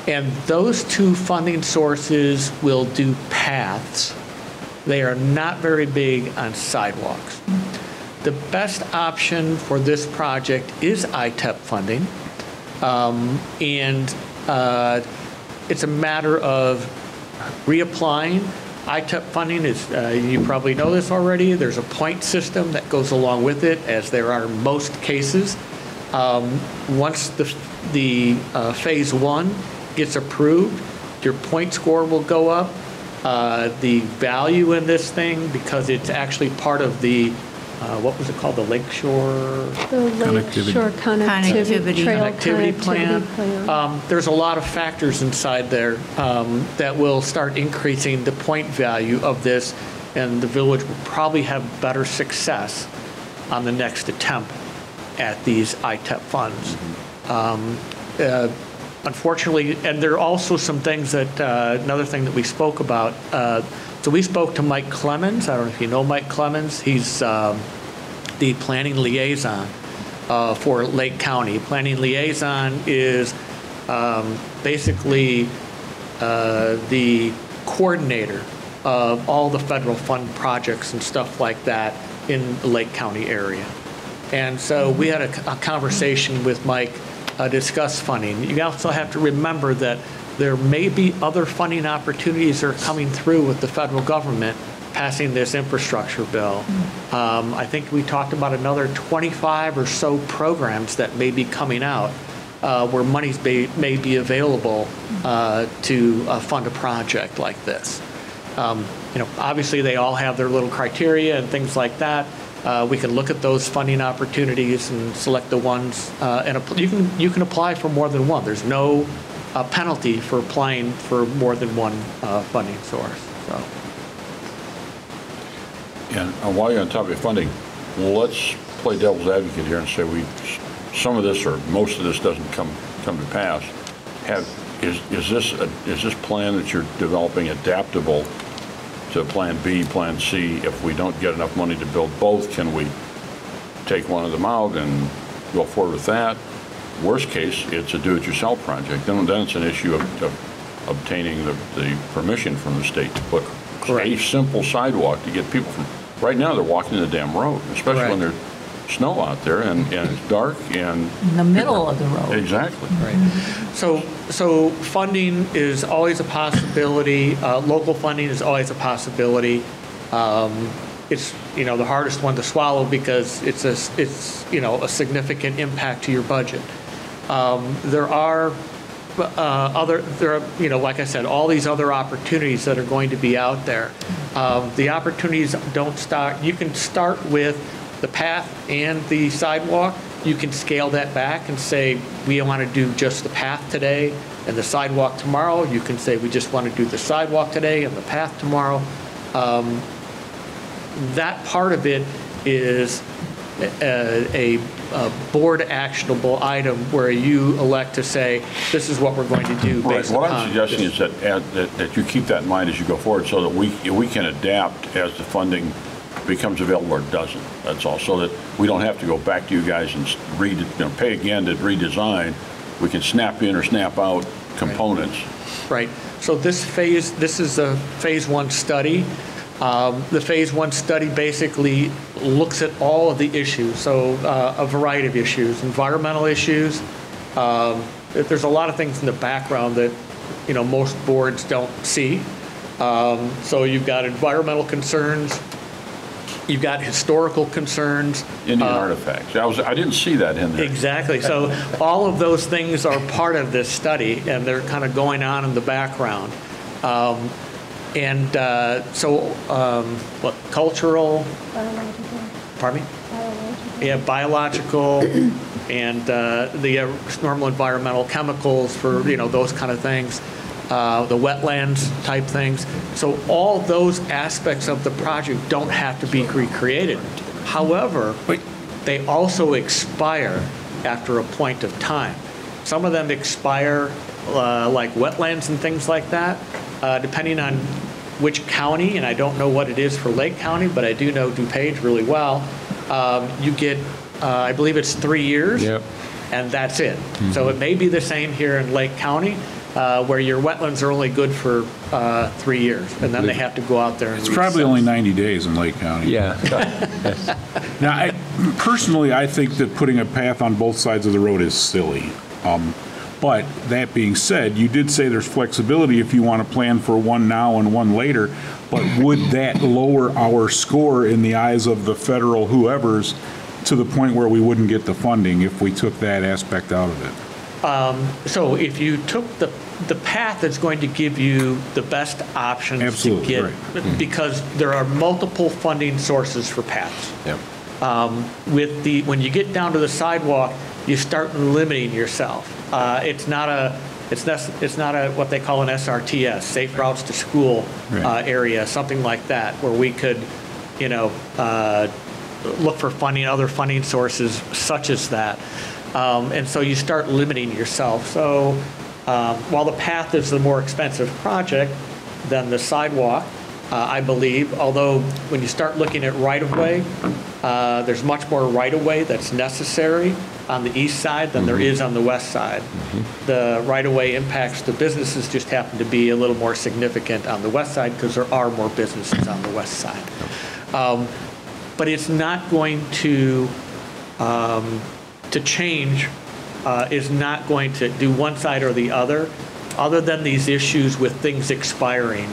And those 2 funding sources will do paths. They are not very big on sidewalks. The best option for this project is ITEP funding. It's a matter of reapplying. ITEP funding is, you probably know this already, there's a point system that goes along with it, as there are in most cases. Once the phase 1 gets approved, your point score will go up. The value in this thing, because it's actually part of the, what was it called, the Lakeshore The Lakeshore Connectivity Trail Connectivity Plan. Plan. There's a lot of factors inside there that will start increasing the point value of this, and the village will probably have better success on the next attempt at these ITEP funds. Unfortunately, and there are also some things that, another thing that we spoke about, so we spoke to Mike Clemens. I don't know if you know Mike Clemens. He's the planning liaison for Lake County. Planning liaison is basically the coordinator of all the federal fund projects and stuff like that in the Lake County area. And so we had a conversation with Mike, discuss funding. You also have to remember that there may be other funding opportunities that are coming through with the federal government passing this infrastructure bill. I think we talked about another 25 or so programs that may be coming out where monies may be available to fund a project like this. Obviously they all have their little criteria and things like that. We can look at those funding opportunities and select the ones, and you can apply for more than one. There's no penalty for applying for more than one funding source. So. And while you're on topic of funding, let's play devil's advocate here and say some of this or most of this doesn't come to pass. Is this plan that you're developing adaptable to Plan B, Plan C? If we don't get enough money to build both, can we take one of them out and go forward with that? Worst case, it's a do-it-yourself project. Then it's an issue of obtaining the permission from the state to put a simple sidewalk to get people from. Right now, they're walking the damn road, especially when there's snow out there and it's dark and in the middle of the road. Exactly. Right. So funding is always a possibility. Local funding is always a possibility. it's, the hardest one to swallow because it's a significant impact to your budget. There are like I said, all these other opportunities that are going to be out there. The opportunities don't start, you can start with the path and the sidewalk. You can scale that back and say, we want to do just the path today and the sidewalk tomorrow. You can say, we just want to do the sidewalk today and the path tomorrow. That part of it is a board actionable item where you elect to say, this is what we're going to do based What upon I'm suggesting is that you keep that in mind as you go forward so that we can adapt as the funding becomes available or doesn't. That's all. So that we don't have to go back to you guys and pay again to redesign. We can snap in or snap out components. Right. So this is a phase 1 study. The phase 1 study basically looks at all of the issues, so a variety of issues, environmental issues. There's a lot of things in the background that most boards don't see. So you've got environmental concerns, you've got historical concerns. Indian artifacts. I didn't see that in there. Exactly. So all of those things are part of this study, and they're kind of going on in the background. What, cultural? Biological. Pardon me? Biological. Yeah, biological, and the normal environmental chemicals for, those kind of things, the wetlands type things. So all those aspects of the project don't have to be recreated. However, they also expire after a point of time. Some of them expire like wetlands and things like that, depending on which county, and I don't know what it is for Lake County, but I do know DuPage really well. You get, I believe it's 3 years, Yep. and that's it. So it may be the same here in Lake County, where your wetlands are only good for 3 years, and then they have to go out there and It's probably only 90 days in Lake County. Yeah. Now, personally, I think that putting a path on both sides of the road is silly. But that being said, you did say there's flexibility if you want to plan for one now and one later, but would that lower our score in the eyes of the federal whoever's to the point where we wouldn't get the funding if we took that aspect out of it? So if you took the path that's going to give you the best options Absolutely, to get, right. because there are multiple funding sources for paths. Yep. When you get down to the sidewalk, you start limiting yourself. It's not a what they call an SRTS, Safe Routes to School area, something like that, where we could, look for funding, other funding sources such as that. And so you start limiting yourself. So while the path is the more expensive project than the sidewalk, I believe, although when you start looking at right-of-way, there's much more right-of-way that's necessary on the east side than there is on the west side. The right-of-way impacts to businesses just happen to be a little more significant on the west side because there are more businesses on the west side. But it's not going to change, is not going to do one side or the other than these issues with things expiring.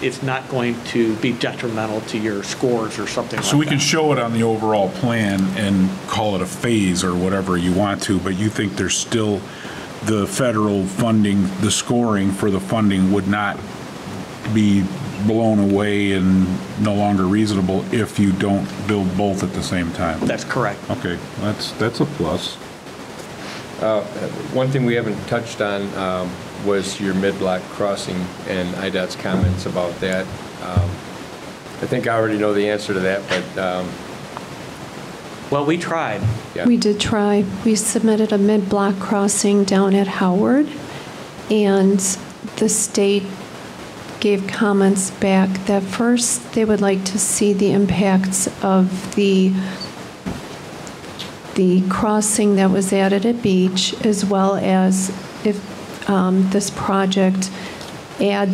It's not going to be detrimental to your scores or something like that. So we can show it on the overall plan and call it a phase or whatever you want to, but you think there's still the federal funding, the scoring for the funding would not be blown away and no longer reasonable if you don't build both at the same time? That's correct. Okay, that's a plus. One thing we haven't touched on was your mid-block crossing and IDOT's comments about that. I think I already know the answer to that, but... Well, we tried. Yeah. We did try. We submitted a mid-block crossing down at Howard, and the state gave comments back that first they would like to see the impacts of the crossing that was added at Beach, as well as if this project add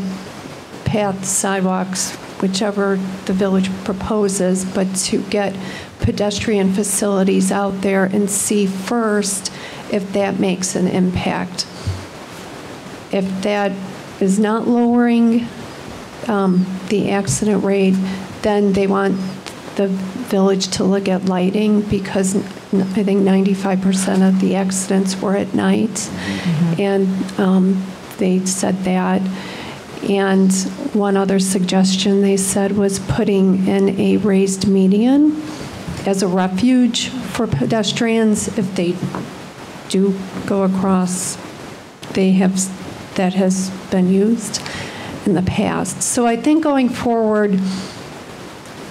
paths, sidewalks, whichever the village proposes, but to get pedestrian facilities out there and see first if that makes an impact. If that is not lowering the accident rate, Then they want the village to look at lighting because I think 95% of the accidents were at night. And they said that. And one other suggestion they said was putting in a raised median as a refuge for pedestrians if they do go across. That has been used in the past. So I think going forward,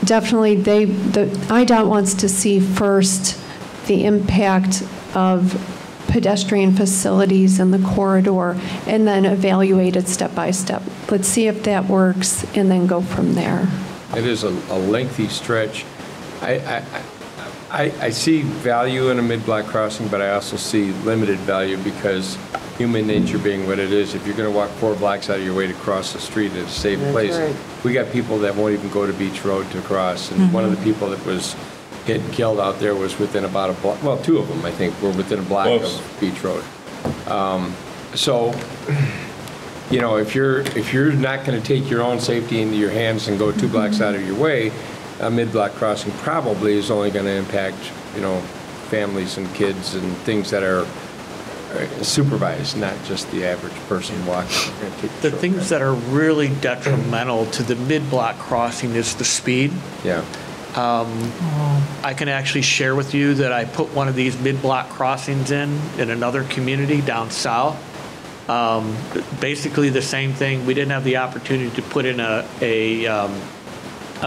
definitely IDOT wants to see first the impact of pedestrian facilities in the corridor and then evaluate it step by step. Let's see if that works and then go from there. It is a lengthy stretch. I see value in a mid-block crossing, but I also see limited value because human nature being what it is, if you're going to walk 4 blocks out of your way to cross the street at a safe place, right. We got people that won't even go to Beach Road to cross. And one of the people that was hit and killed out there was within about a block, well, 2 of them, I think, were within a block of Beach Road. So, you know, if you're not going to take your own safety into your hands and go 2 blocks out of your way, a mid-block crossing probably is only going to impact, you know, families and kids and things that are supervised, not just the average person walking. The things that are really detrimental to the mid-block crossing is the speed. Yeah. I can actually share with you that I put one of these mid-block crossings in another community down south. Basically the same thing. We didn't have the opportunity to put in a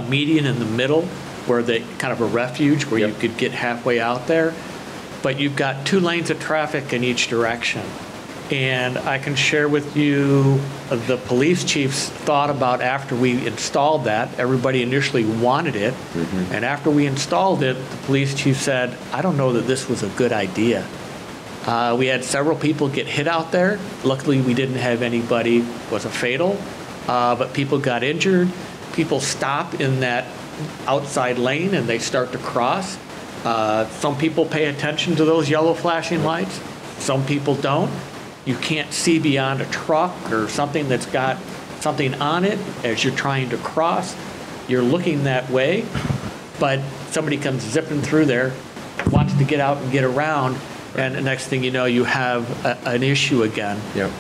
median in the middle where they kind of a refuge where you could get halfway out there. But you've got 2 lanes of traffic in each direction. And I can share with you the police chief's thought about after we installed that. Everybody initially wanted it. And after we installed it, the police chief said, I don't know that this was a good idea. We had several people get hit out there. Luckily, we didn't have anybody was a fatal, but people got injured. People stop in that outside lane and they start to cross. Some people pay attention to those yellow flashing lights. Some people don't. You can't see beyond a truck or something that's got something on it as you're trying to cross. You're looking that way, but somebody comes zipping through there, wants to get out and get around, and the next thing you know, you have an issue again. Yep.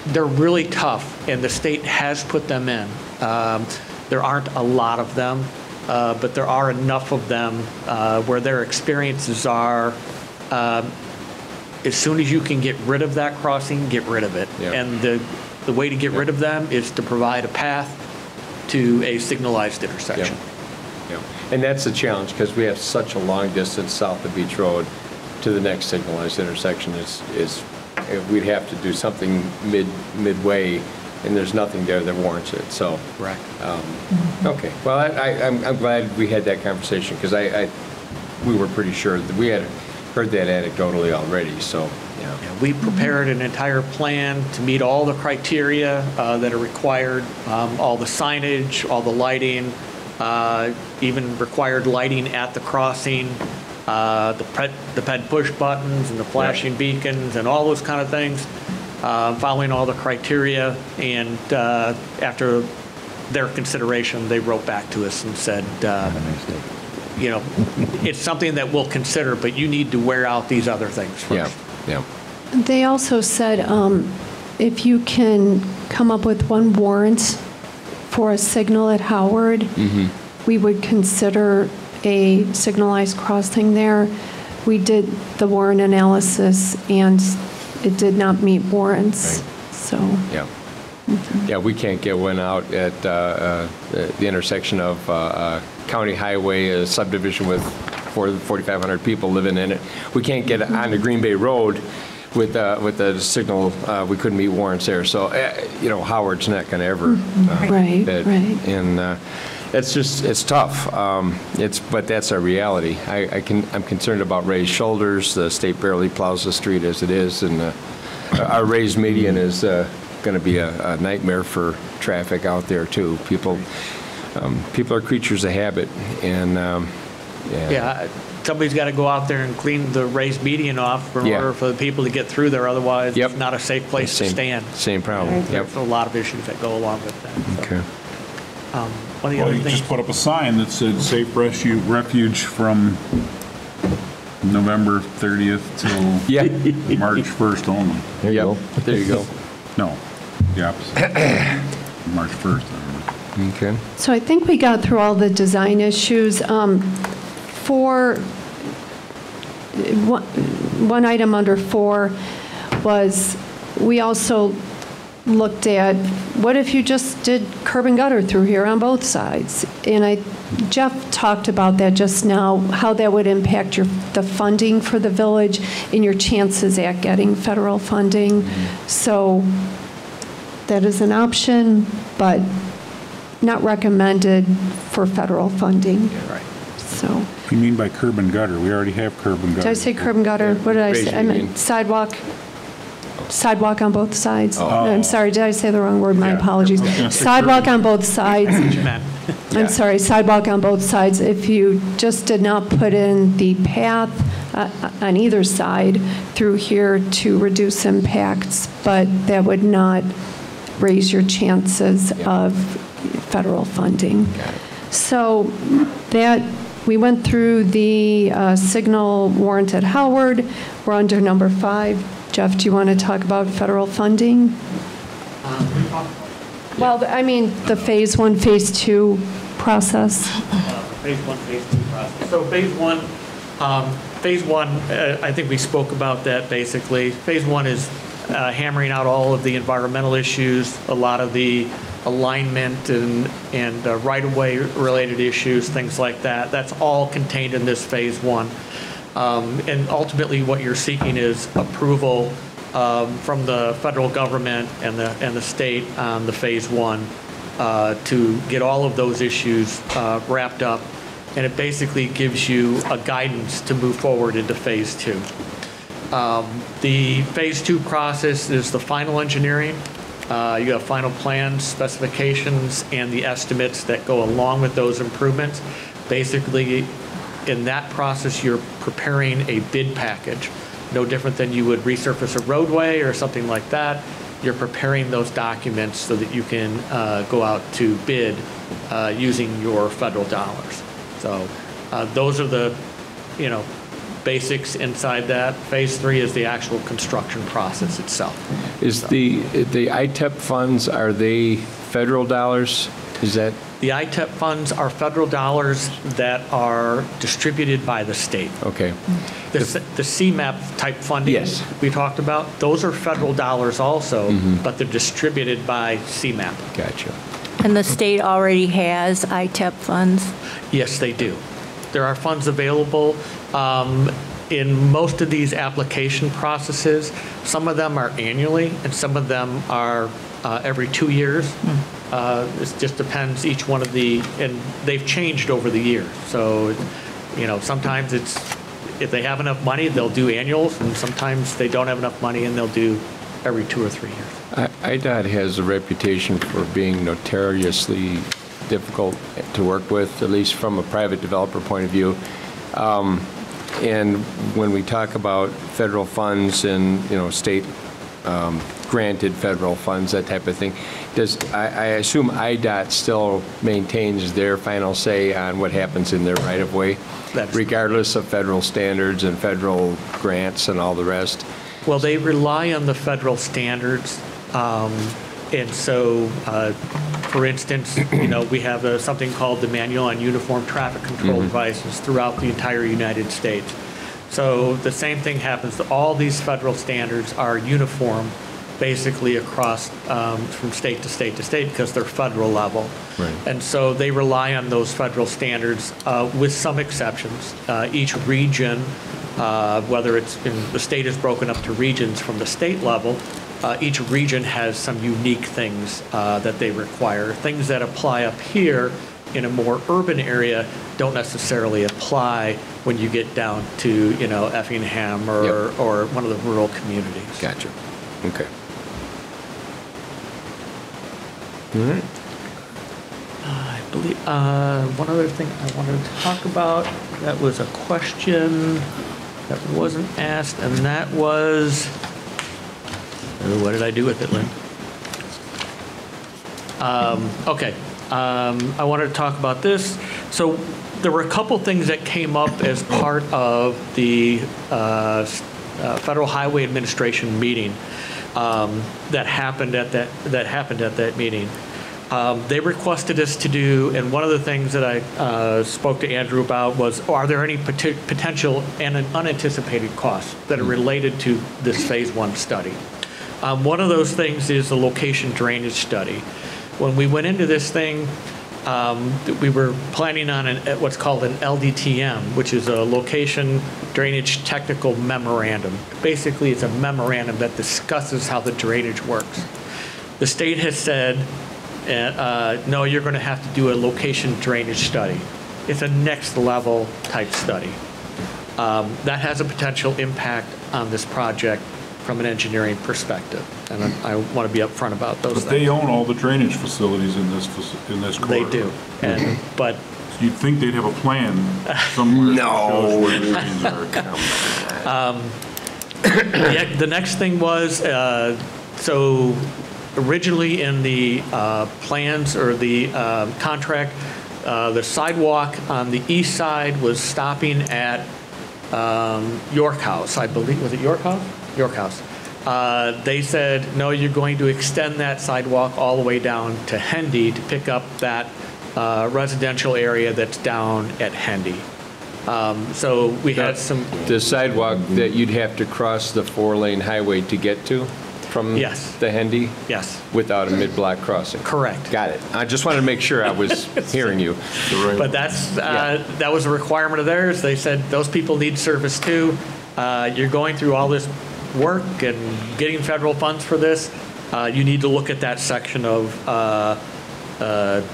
They're really tough, and the state has put them in. There aren't a lot of them. But there are enough of them where their experiences are, as soon as you can get rid of that crossing, get rid of it. Yeah. And the way to get rid of them is to provide a path to a signalized intersection. Yeah. And that's the challenge because we have such a long distance south of Beach Road to the next signalized intersection. We'd have to do something midway. And there's nothing there that warrants it. So, correct. Okay. Well, I'm glad we had that conversation because we were pretty sure that we had heard that anecdotally already. So, yeah. We prepared an entire plan to meet all the criteria that are required, all the signage, all the lighting, even required lighting at the crossing, the ped push buttons and the flashing beacons and all those kind of things. Following all the criteria, and after their consideration, they wrote back to us and said, you know, it's something that we'll consider, but you need to wear out these other things first. Yeah. They also said if you can come up with one warrant for a signal at Howard, we would consider a signalized crossing there. We did the warrant analysis, and it did not meet warrants. Right. So. Yeah. Yeah, we can't get one out at the intersection of County Highway, a subdivision with 4,500 people living in it. We can't get on the Green Bay Road with the signal. We couldn't meet warrants there. So, you know, Howard's not going to ever. Right. And it's tough. But that's our reality. I'm concerned about raised shoulders. The state barely plows the street as it is, and our raised median is going to be a nightmare for traffic out there too. People are creatures of habit, and somebody's got to go out there and clean the raised median off in order for the people to get through there. Otherwise, it's not a safe place to stand. Same problem. There's a lot of issues that go along with that. Okay. One of the Well, other you things. just put up a sign that said safe refuge from November 30th Yeah. till March 1st only. There you go. There you go. No, the opposite. March 1st. Okay. So I think we got through all the design issues. For one item under 4 was, we also looked at, what if you just did curb and gutter through here on both sides? And Jeff talked about that just now, how that would impact the funding for the village and your chances at getting federal funding. So that is an option, but not recommended for federal funding. Right. So, What do you mean by curb and gutter? We already have curb and gutter. did I say curb and gutter? What did I Raise say? your I meant hand. sidewalk on both sides. Oh. I'm sorry, did I say the wrong word? My Yeah. apologies. I was gonna say Sidewalk curb. on both sides. Matt. I'm sorry, sidewalk on both sides. If you just did not put in the path on either side through here to reduce impacts, but that would not raise your chances of federal funding. So that, we went through the signal warrant at Howard. We're under number 5. Jeff, do you want to talk about federal funding? Well, I mean, the phase 1, phase 2 process. Phase 1, phase 2 process. So phase one, I think we spoke about that basically. Phase 1 is hammering out all of the environmental issues, a lot of the alignment and right-of-way related issues, things like that. That's all contained in this phase 1. And ultimately, what you're seeking is approval from the federal government and the state on the phase 1 to get all of those issues wrapped up. And it basically gives you a guidance to move forward into phase 2. The phase 2 process is the final engineering. You have final plans, specifications, and the estimates that go along with those improvements. Basically, in that process, you're preparing a bid package, no different than you would resurface a roadway or something like that. You're preparing those documents so that you can go out to bid using your federal dollars. So those are the, basics inside that. Phase 3 is the actual construction process itself. Is the ITEP funds, are they federal dollars? Is that? The ITEP funds are federal dollars that are distributed by the state. Okay. The CMAP type funding Yes. we talked about, those are federal dollars also, but they're distributed by CMAP. Gotcha. And the state already has ITEP funds? Yes, they do. There are funds available. In most of these application processes, some of them are annually and some of them are every 2 years. It just depends each one of and they've changed over the years. So, sometimes if they have enough money, they'll do annuals, and sometimes they don't have enough money and they'll do every 2 or 3 years. IDOT has a reputation for being notoriously difficult to work with, at least from a private developer point of view. And when we talk about federal funds and, state granted federal funds, that type of thing, I assume IDOT still maintains their final say on what happens in their right-of-way, regardless of federal standards and federal grants and all the rest? Well, they rely on the federal standards. And so, for instance, we have something called the Manual on Uniform Traffic Control Devices throughout the entire United States. So the same thing happens. All these federal standards are uniform basically across from state to state to state because they're federal level. Right. And so they rely on those federal standards with some exceptions. Each region, whether it's the state is broken up to regions from the state level, each region has some unique things that they require. Things that apply up here in a more urban area don't necessarily apply when you get down to, Effingham or one of the rural communities. Gotcha. Okay. All right. I believe one other thing I wanted to talk about, that was a question that wasn't asked, and that was, what did I do with it, Lynn? Okay. I wanted to talk about this. So there were a couple things that came up as part of the Federal Highway Administration meeting that happened at that meeting. They requested us to do, and one of the things that I spoke to Andrew about was, are there any potential and unanticipated costs that are related to this Phase 1 study? One of those things is the location drainage study. When we went into this thing, we were planning on what's called an LDTM, which is a location drainage technical memorandum. Basically, it's a memorandum that discusses how the drainage works. The state has said, no, you're going to have to do a location drainage study. It's a next level type study. That has a potential impact on this project from an engineering perspective, and I want to be upfront about those things. But they own all the drainage facilities in this corridor. They do, but you'd think they'd have a plan somewhere. No. The next thing was, so originally in the plans or the contract, the sidewalk on the east side was stopping at York House, I believe. Was it York House? York House. They said, no, you're going to extend that sidewalk all the way down to Hendy to pick up that residential area that's down at Hendy. So we had some... The sidewalk that you'd have to cross the 4-lane highway to get to from Yes. the Hendy? Yes. Without a mid-block crossing? Correct. Got it. I just wanted to make sure I was hearing you. But that was a requirement of theirs. They said those people need service too. You're going through all this work and getting federal funds for this. You need to look at that section of the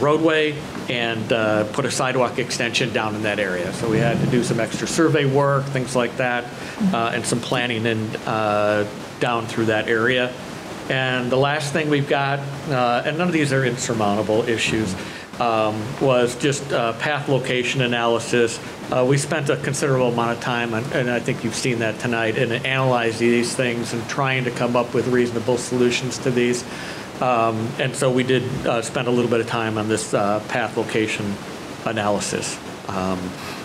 roadway and put a sidewalk extension down in that area. So we had to do some extra survey work, things like that, and some planning and down through that area. And the last thing we've got, and none of these are insurmountable issues, was just path location analysis. We spent a considerable amount of time, and I think you've seen that tonight, in analyzing these things and trying to come up with reasonable solutions to these. And so we did spend a little bit of time on this path location analysis.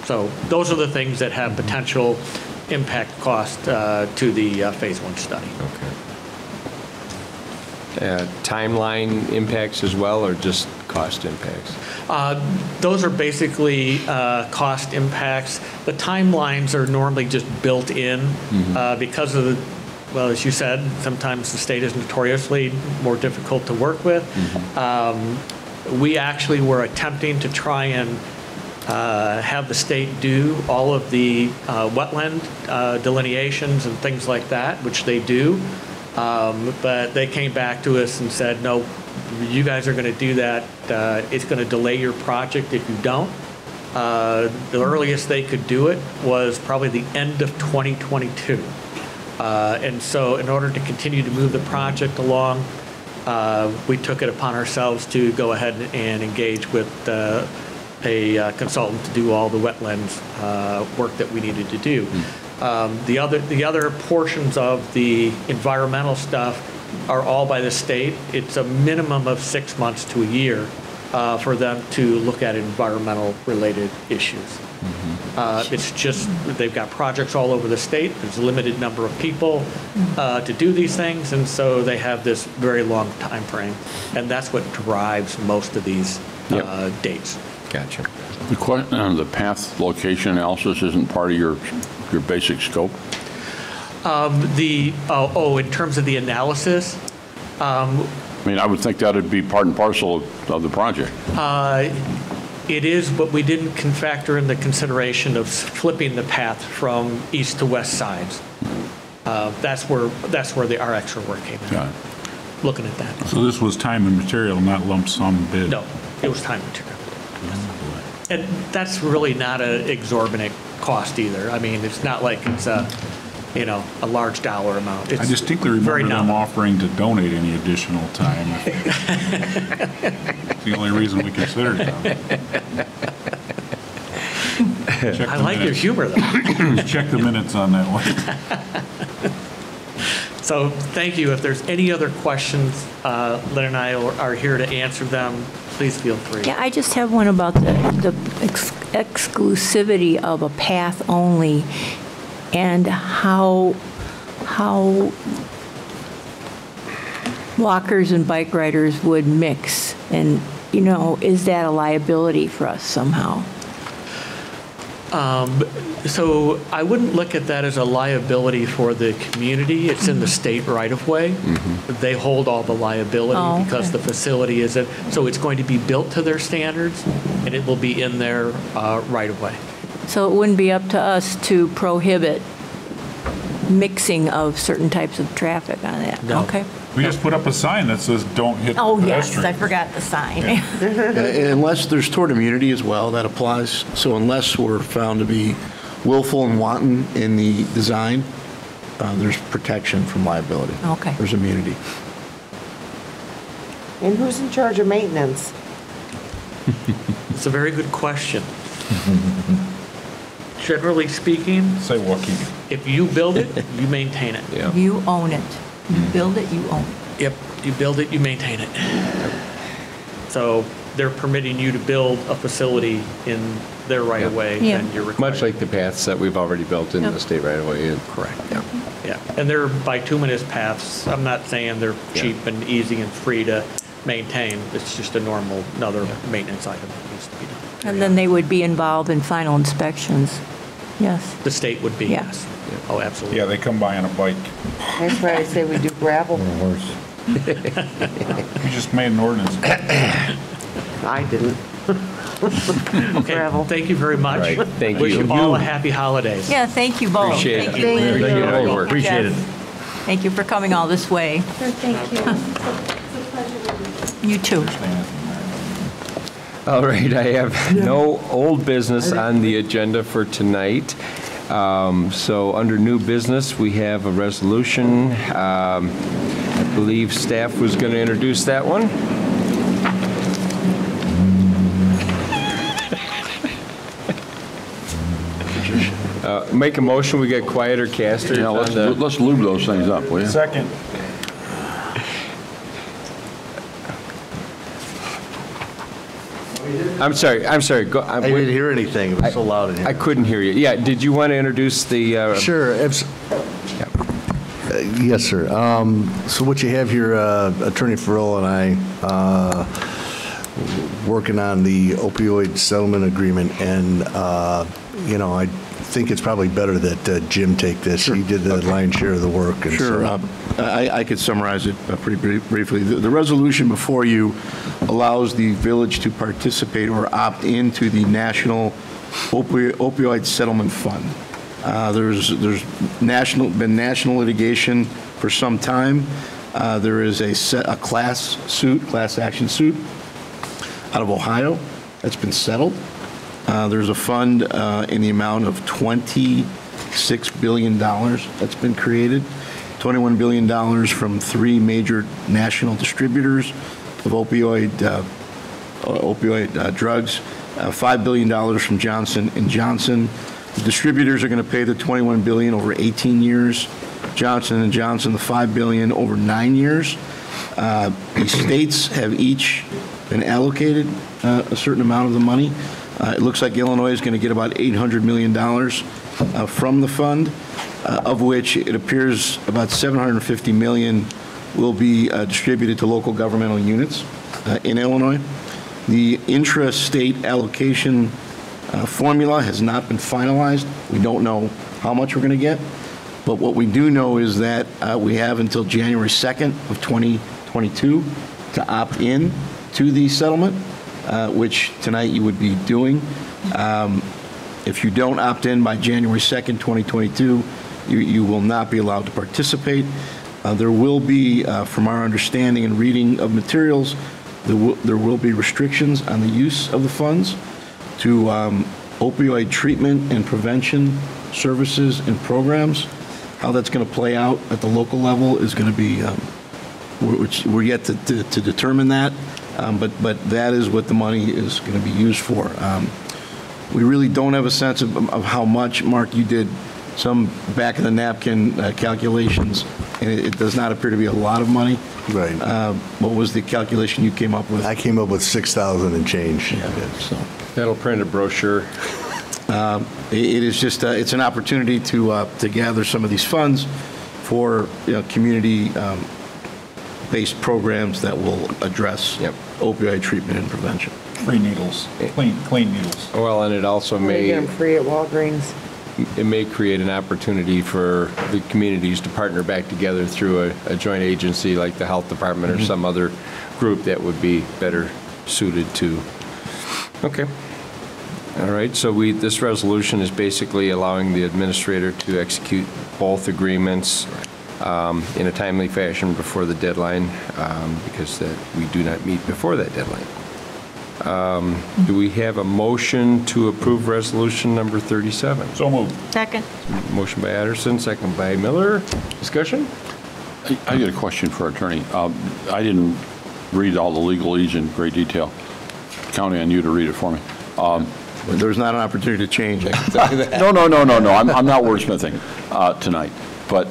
So those are the things that have potential impact cost to the Phase 1 study. Okay. Timeline impacts as well, or just cost impacts? Those are basically cost impacts. The timelines are normally just built in because of the, well, as you said, sometimes the state is notoriously more difficult to work with. We actually were attempting to try and have the state do all of the wetland delineations and things like that, which they do. But they came back to us and said, no, you guys are going to do that. It's going to delay your project if you don't. The earliest they could do it was probably the end of 2022. And so in order to continue to move the project along, we took it upon ourselves to go ahead and engage with a consultant to do all the wetlands work that we needed to do. The other portions of the environmental stuff are all by the state. It's a minimum of 6 months to a year for them to look at environmental related issues. It's just, they've got projects all over the state. There's a limited number of people to do these things, and so they have this very long time frame, and that's what drives most of these dates. Gotcha. The question on the path location analysis isn't part of your basic scope? In terms of the analysis? I mean, I would think that would be part and parcel of the project. It is, but we didn't factor in the consideration of flipping the path from east to west sides. That's where our extra work came in. Got it. Looking at that. So this was time and material, not lump sum bid? No, it was time and material. And that's really not an exorbitant cost either. I mean, it's not like it's a large dollar amount. It's I distinctly remember them offering to donate any additional time. It's the only reason we considered them. I like your humor, though. Check the minutes on that one. So thank you. If there's any other questions, Lynn and I are here to answer them. Please feel free. Yeah, I just have one about the exclusivity of a path only and how walkers and bike riders would mix. And, you know, is that a liability for us somehow? So I wouldn't look at that as a liability for the community. It's in the state right-of-way. They hold all the liability because the facility isn't. So it's going to be built to their standards, and it will be in their right-of-way. So it wouldn't be up to us to prohibit mixing of certain types of traffic on that? No. Okay. We just put up a sign that says, "Don't hit Oh, yes, pedestrians." I forgot the sign. Unless there's tort immunity as well, that applies. So unless we're found to be willful and wanton in the design, there's protection from liability. Okay. There's immunity. And who's in charge of maintenance? It's a very good question. Generally speaking, Sidewalk keeping. if you build it, you maintain it. Yeah. You own it. You build it, you own it. Yep, you build it, you maintain it. So they're permitting you to build a facility in their right-of-way, Yeah. then you're required. Much like the paths that we've already built in Yep. the state right away. Correct. Yeah. Yeah, and they're bituminous paths. I'm not saying they're cheap and easy and free to maintain. It's just another maintenance item that needs to be done. And then they would be involved in final inspections. Yes. The state would be, Yeah. yes. Oh, absolutely. Yeah, they come by on a bike. That's why I say we do gravel. We just made an ordinance. I didn't. Okay, Gravel. thank you very much. Right, thank Wish you. you all a happy holidays. Yeah, thank you both. Appreciate it. Thank you. Thank Lynn. you. Thank you for all your work. Appreciate it. Appreciate Thank you for coming all this way. Thank you. You too. All right, I have no old business on the agenda for tonight. So under new business, we have a resolution. I believe staff was going to introduce that one. Make a motion, we get quieter casters Yeah, on the... let's lube those things up, will you? Second. I'm sorry. Go, I didn't hear anything. It was so loud in here. I couldn't hear you. Yeah, did you want to introduce the... Sure. Yes, sir. So what you have here, Attorney Farrell and I, working on the opioid settlement agreement, and, you know, I think it's probably better that Jim take this. He did the lion's share of the work. And Sure. I could summarize it pretty briefly. The resolution before you allows the village to participate or opt into the National Opioid Settlement Fund. There's been national litigation for some time. There is a class action suit out of Ohio that's been settled. There's a fund in the amount of $26 billion that's been created. $21 billion from 3 major national distributors of opioid drugs, $5 billion from Johnson & Johnson. The distributors are going to pay the $21 billion over 18 years. Johnson & Johnson, the $5 billion over 9 years. The states have each been allocated a certain amount of the money. It looks like Illinois is going to get about $800 million from the fund, of which it appears about $750 million will be distributed to local governmental units in Illinois. The intra-state allocation formula has not been finalized. We don't know how much we're going to get, but what we do know is that we have until January 2nd of 2022 to opt in to the settlement, which tonight you would be doing. If you don't opt in by January 2nd, 2022, you will not be allowed to participate. There will be, from our understanding and reading of materials, there will be restrictions on the use of the funds to opioid treatment and prevention services and programs. How that's going to play out at the local level is going to be, we're yet to determine that, but that is what the money is going to be used for. We really don't have a sense of how much. Mark, you did some back of the napkin calculations and it does not appear to be a lot of money. Right. What was the calculation you came up with? I came up with 6,000 and change. Yeah, so. That'll print a brochure. It is just, it's an opportunity to gather some of these funds for, community-based programs that will address opioid treatment and prevention. Free needles, clean needles. Well, and it also They get them may, free at Walgreens. it may create an opportunity for the communities to partner back together through a joint agency like the health department or some other group that would be better suited to. Okay. All right, so this resolution is basically allowing the administrator to execute both agreements in a timely fashion before the deadline, because we do not meet before that deadline. Do we have a motion to approve resolution number 37? So moved. Second. Motion by Addison, second by Miller. Discussion? I got a question for our attorney. I didn't read all the legalese in great detail. Counting on you to read it for me. There's not an opportunity to change, I can tell you that. No. I'm not wordsmithing tonight. But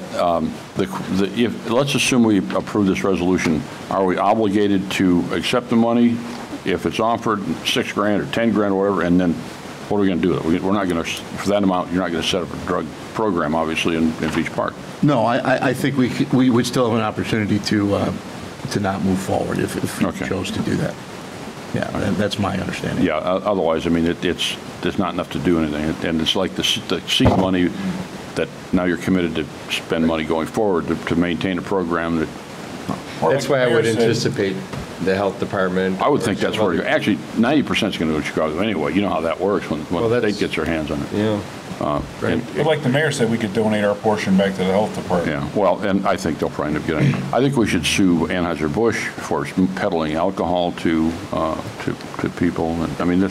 let's assume we approve this resolution. Are we obligated to accept the money if it's offered, $6,000 or $10,000 or whatever, and then what are we going to do with it? We're not going to, for that amount, you're not going to set up a drug program, obviously, in Beach Park. No, I think we would still have an opportunity to not move forward if we chose to do that. Yeah, that's my understanding. Yeah, otherwise, I mean, it's not enough to do anything. And it's like the seed money that now you're committed to spend money going forward to maintain a program that. That's why I would anticipate the health department. I would think that's where, actually, 90% is going to go to Chicago anyway. You know how that works when the state gets their hands on it. Yeah. Right. But like the mayor said, we could donate our portion back to the health department. Yeah, well, and I think they'll probably end up getting, I think we should sue Anheuser-Busch for peddling alcohol to people. And, I mean, the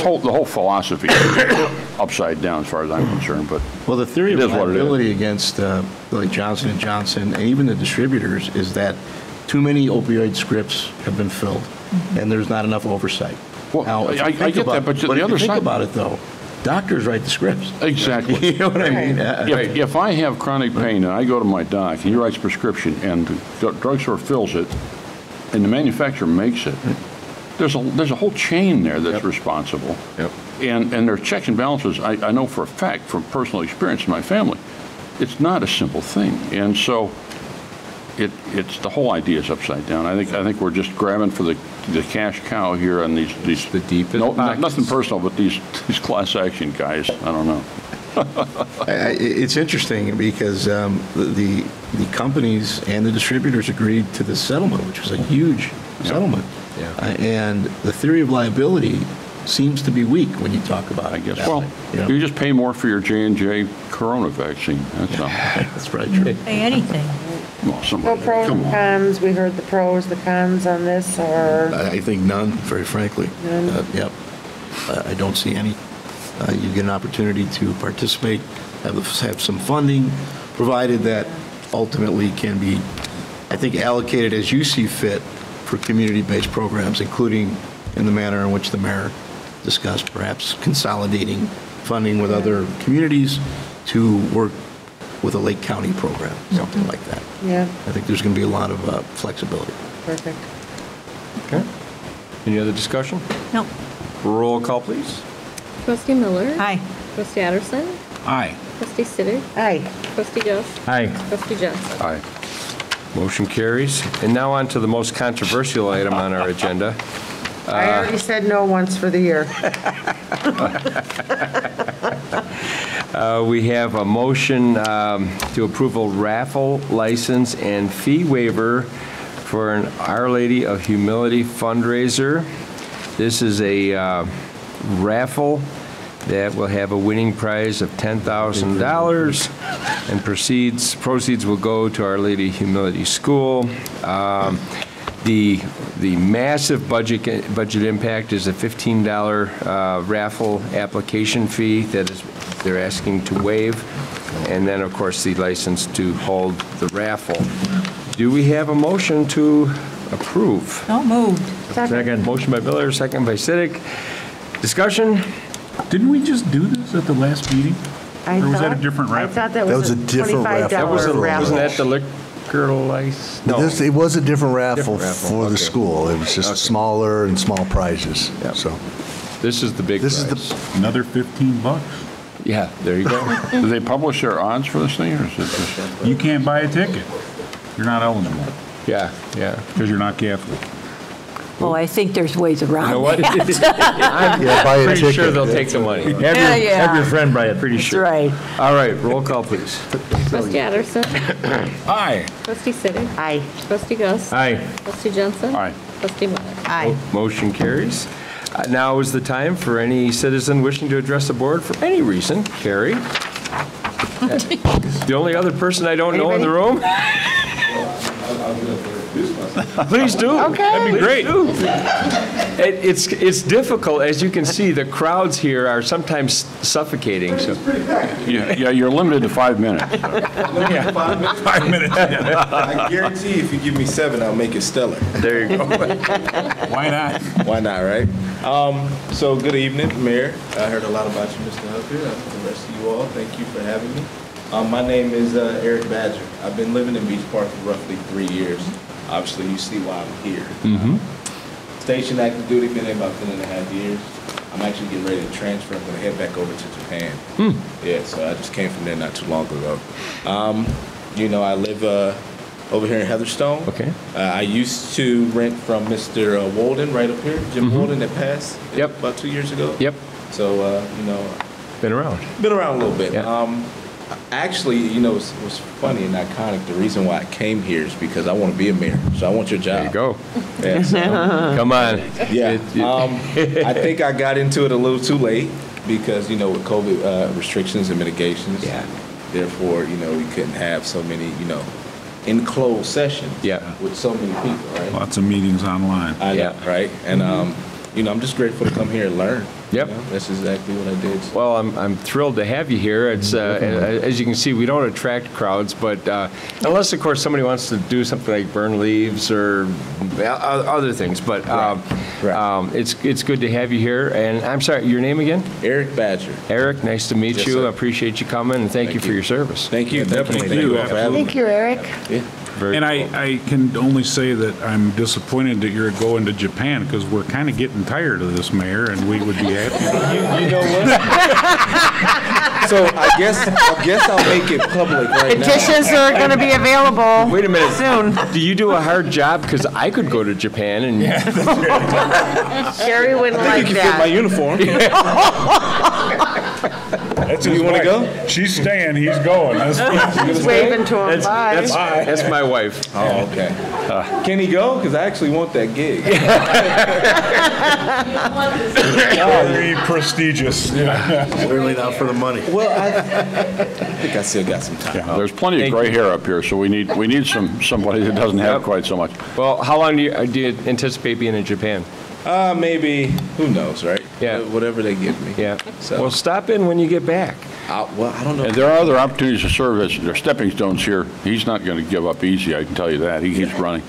whole philosophy is upside down as far as I'm concerned, but well, the theory of it is what it liability is. against like Johnson & Johnson and even the distributors is that too many opioid scripts have been filled, and there's not enough oversight. Well, now, I get that, but the other side. Think about it, though. Doctors write the scripts. Exactly. You know what I mean? If I have chronic pain and I go to my doc and he writes a prescription and the drugstore fills it and the manufacturer makes it, there's a whole chain there that's responsible. Yep. And there are checks and balances. I know for a fact from personal experience in my family, it's not a simple thing. And so it's the whole idea is upside down. I think we're just grabbing for the cash cow here on these the deepest pockets. Nothing personal, but these class action guys. I don't know. It's interesting because the companies and the distributors agreed to this settlement, which was a huge settlement. Yeah. And the theory of liability seems to be weak when you talk about it. I guess. Well, you just pay more for your J&J Corona vaccine. That's all. That's probably true. Pay anything. Well, No pros and cons. We heard the pros, the cons on this, or? I think none, very frankly. None? Yep. I don't see any. You get an opportunity to participate, have some funding, provided that ultimately can be, I think, allocated as you see fit for community-based programs, including in the manner in which the mayor discussed, perhaps consolidating funding with other communities to work with a Lake County program, something like that. Yeah. I think there's going to be a lot of flexibility. Perfect. Okay. Any other discussion? No. Roll call, please. Trustee Miller. Aye. Trustee Addison. Aye. Trustee Sitter. Aye. Trustee Just. Aye. Trustee Johnson. Aye. Motion carries. And now on to the most controversial item on our agenda. I already said no once for the year. We have a motion to approve a raffle license and fee waiver for an Our Lady of Humility fundraiser. This is a raffle that will have a winning prize of $10,000, and proceeds will go to Our Lady Humility School. The massive budget impact is a $15 raffle application fee that they're asking to waive, and then, of course, the license to hold the raffle. Do we have a motion to approve? So moved. Second. Motion by Miller, second by Siddick. Discussion? Didn't we just do this at the last meeting? Or was that a different I raffle? thought that was a different raffle. $25 raffle. Wasn't that the liquor license? No. It was a different raffle Different raffle, for the okay. school. It was just smaller and small prizes, Yep. so. This is the big This is prize. Another $15. Yeah, there you go. Do they publish their odds for this thing, or is it just? You can't buy a ticket. You're not eligible Yeah, yeah. because you're not Catholic. Oh, I think there's ways around You know what? that. I'm Yeah, buy a pretty ticket. sure they'll take the money. Have your friend buy it. Pretty That's sure. right. All right, roll call, please. Trustee Addison. Aye. Trustee Sitter. Aye. Trustee Gus. Aye. Trustee Jensen. Aye. Trustee Miller. Aye. Motion carries. Now is the time for any citizen wishing to address the board for any reason. Carrie? The only other person I don't know in the room? Please do. Okay. That'd be great. It's difficult. As you can see, the crowds here are sometimes suffocating, so. Yeah, you're limited to 5 minutes. 5 minutes. I guarantee if you give me 7, I'll make it stellar. There you go. Why not? Why not, right? So good evening, Mayor. I heard a lot about you, Mr. Humphrey. The rest of you all, thank you for having me. My name is Eric Badger. I've been living in Beach Park for roughly 3 years. Obviously, you see why I'm here. Stationed active duty, been there about 10.5 years. I'm actually getting ready to transfer. I'm going to head back over to Japan. Yeah, so I just came from there not too long ago. You know, I live over here in Heatherstone. Okay. I used to rent from Mr. Walden right up here, Jim Walden that passed Yep. about 2 years ago. Yep. So, you know, Been around. been around a little bit. Yeah. Actually, you know, it was funny and iconic. The reason why I came here is because I want to be a mayor. So I want your job. There you go. Yeah, so, Come on. yeah. I think I got into it a little too late because, you know, with COVID restrictions and mitigations. Yeah. Therefore, you know, we couldn't have so many, you know, enclosed sessions. Yeah. With so many people, right? Lots of meetings online. I know, Yeah. right? And, you know, I'm just grateful to come here and learn. Yep. You know, that's exactly what I did. Well, I'm thrilled to have you here. It's as you can see, we don't attract crowds, but unless, of course, somebody wants to do something like burn leaves or other things. But it's good to have you here. And I'm sorry, your name again? Eric Badger. Eric, nice to meet Yes, you. sir. I appreciate you coming, and thank you for your service. Thank you. definitely Thank do. you all for having me. Thank you, Eric. Yeah. Very And cool. I can only say that I'm disappointed that you're going to Japan because we're kind of getting tired of this, Mayor, and we would be happy. You know what? So I guess I'll make it public right now. Petitions are going to be available Wait a minute. soon. Do you do a hard job? Because I could go to Japan and Sherry wouldn't I like think you can fit my that. uniform. That's You his wanna wife. go? She's staying, he's going. He's waving to him. Bye. that's my wife. Oh, okay. Can he go? Because I actually want that gig. Very prestigious. Certainly not for the money. Well, I think I still got some time. There's plenty of Thank gray you. hair up here, so we need somebody that doesn't have Yep. quite so much. Well, how long do you anticipate being in Japan? Maybe, who knows, right? Yeah. Whatever they give me. Yeah. So- Well, stop in when you get back. Well, I don't know. And there are other opportunities to serve as their stepping stones here. He's not going to give up easy, I can tell you that. He keeps running.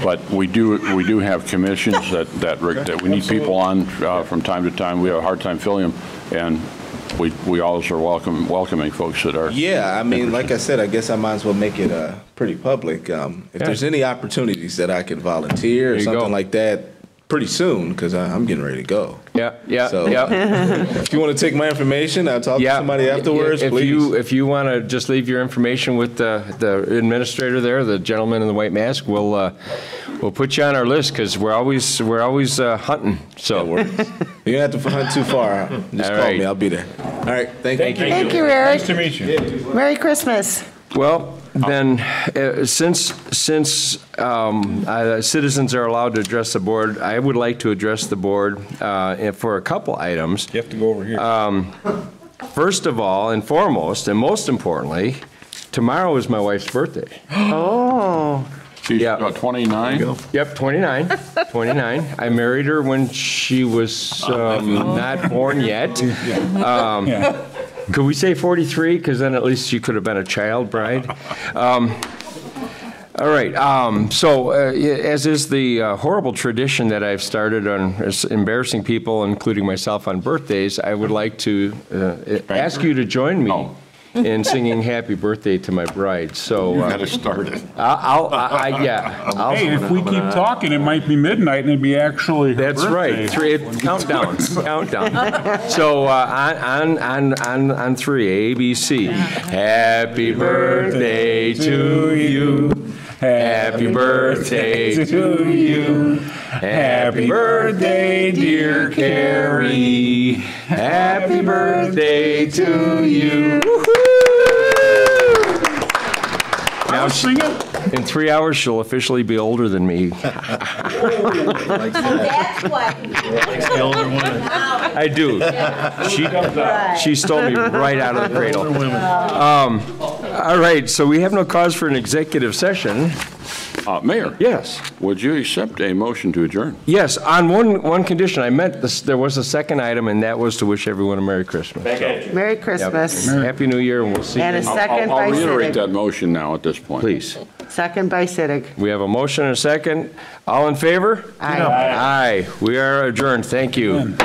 But we do have commissions that we need people on from time to time. We have a hard time filling them, and we always are welcoming folks that are. Yeah, I mean, like I said, I guess I might as well make it pretty public. If there's any opportunities that I can volunteer or There you something go. like that pretty soon, because I'm getting ready to go. Yeah. So Yeah. if you want to take my information, I'll talk to somebody afterwards, if please. If you want to just leave your information with the administrator there, the gentleman in the white mask, we'll put you on our list because we're always hunting. So You don't have to hunt too far. Just All call right. me. I'll be there. All right. Thank you. Thank you, Eric. Nice to meet you. Merry Christmas. well, then since citizens are allowed to address the board, I would like to address the board for a couple items. You have to go over here. First of all and foremost, and most importantly, tomorrow is my wife's birthday. Oh. She's Yeah. about 29. Yep, 29. 29. I married her when she was not born yet. Could we say 43? Because then at least she could have been a child bride. All right, so as is the horrible tradition that I've started on embarrassing people, including myself, on birthdays, I would like to ask you to join me in singing happy birthday to my bride. So You got to start it. Hey, if we keep talking, it might be midnight and it'd be actually her That's birthday. right. Countdown. So on three, A, B, C. Happy birthday to you. Happy birthday to you. Happy birthday, dear Carrie. Happy birthday to you. Now, Sing it. in 3 hours, she'll officially be older than me. That's what. I do. She stole me right out of the cradle. All right, so we have no cause for an executive session. Mayor? Yes. Would you accept a motion to adjourn? Yes, on one condition. I meant there was a second item, and that was to wish everyone a Merry Christmas. Merry Christmas. Happy New Year, and we'll see you. And a second I'll by reiterate that Siddick. motion now at this point. Please. Second by Siddick. We have a motion and a second. All in favor? Aye. Aye. We are adjourned. Thank you.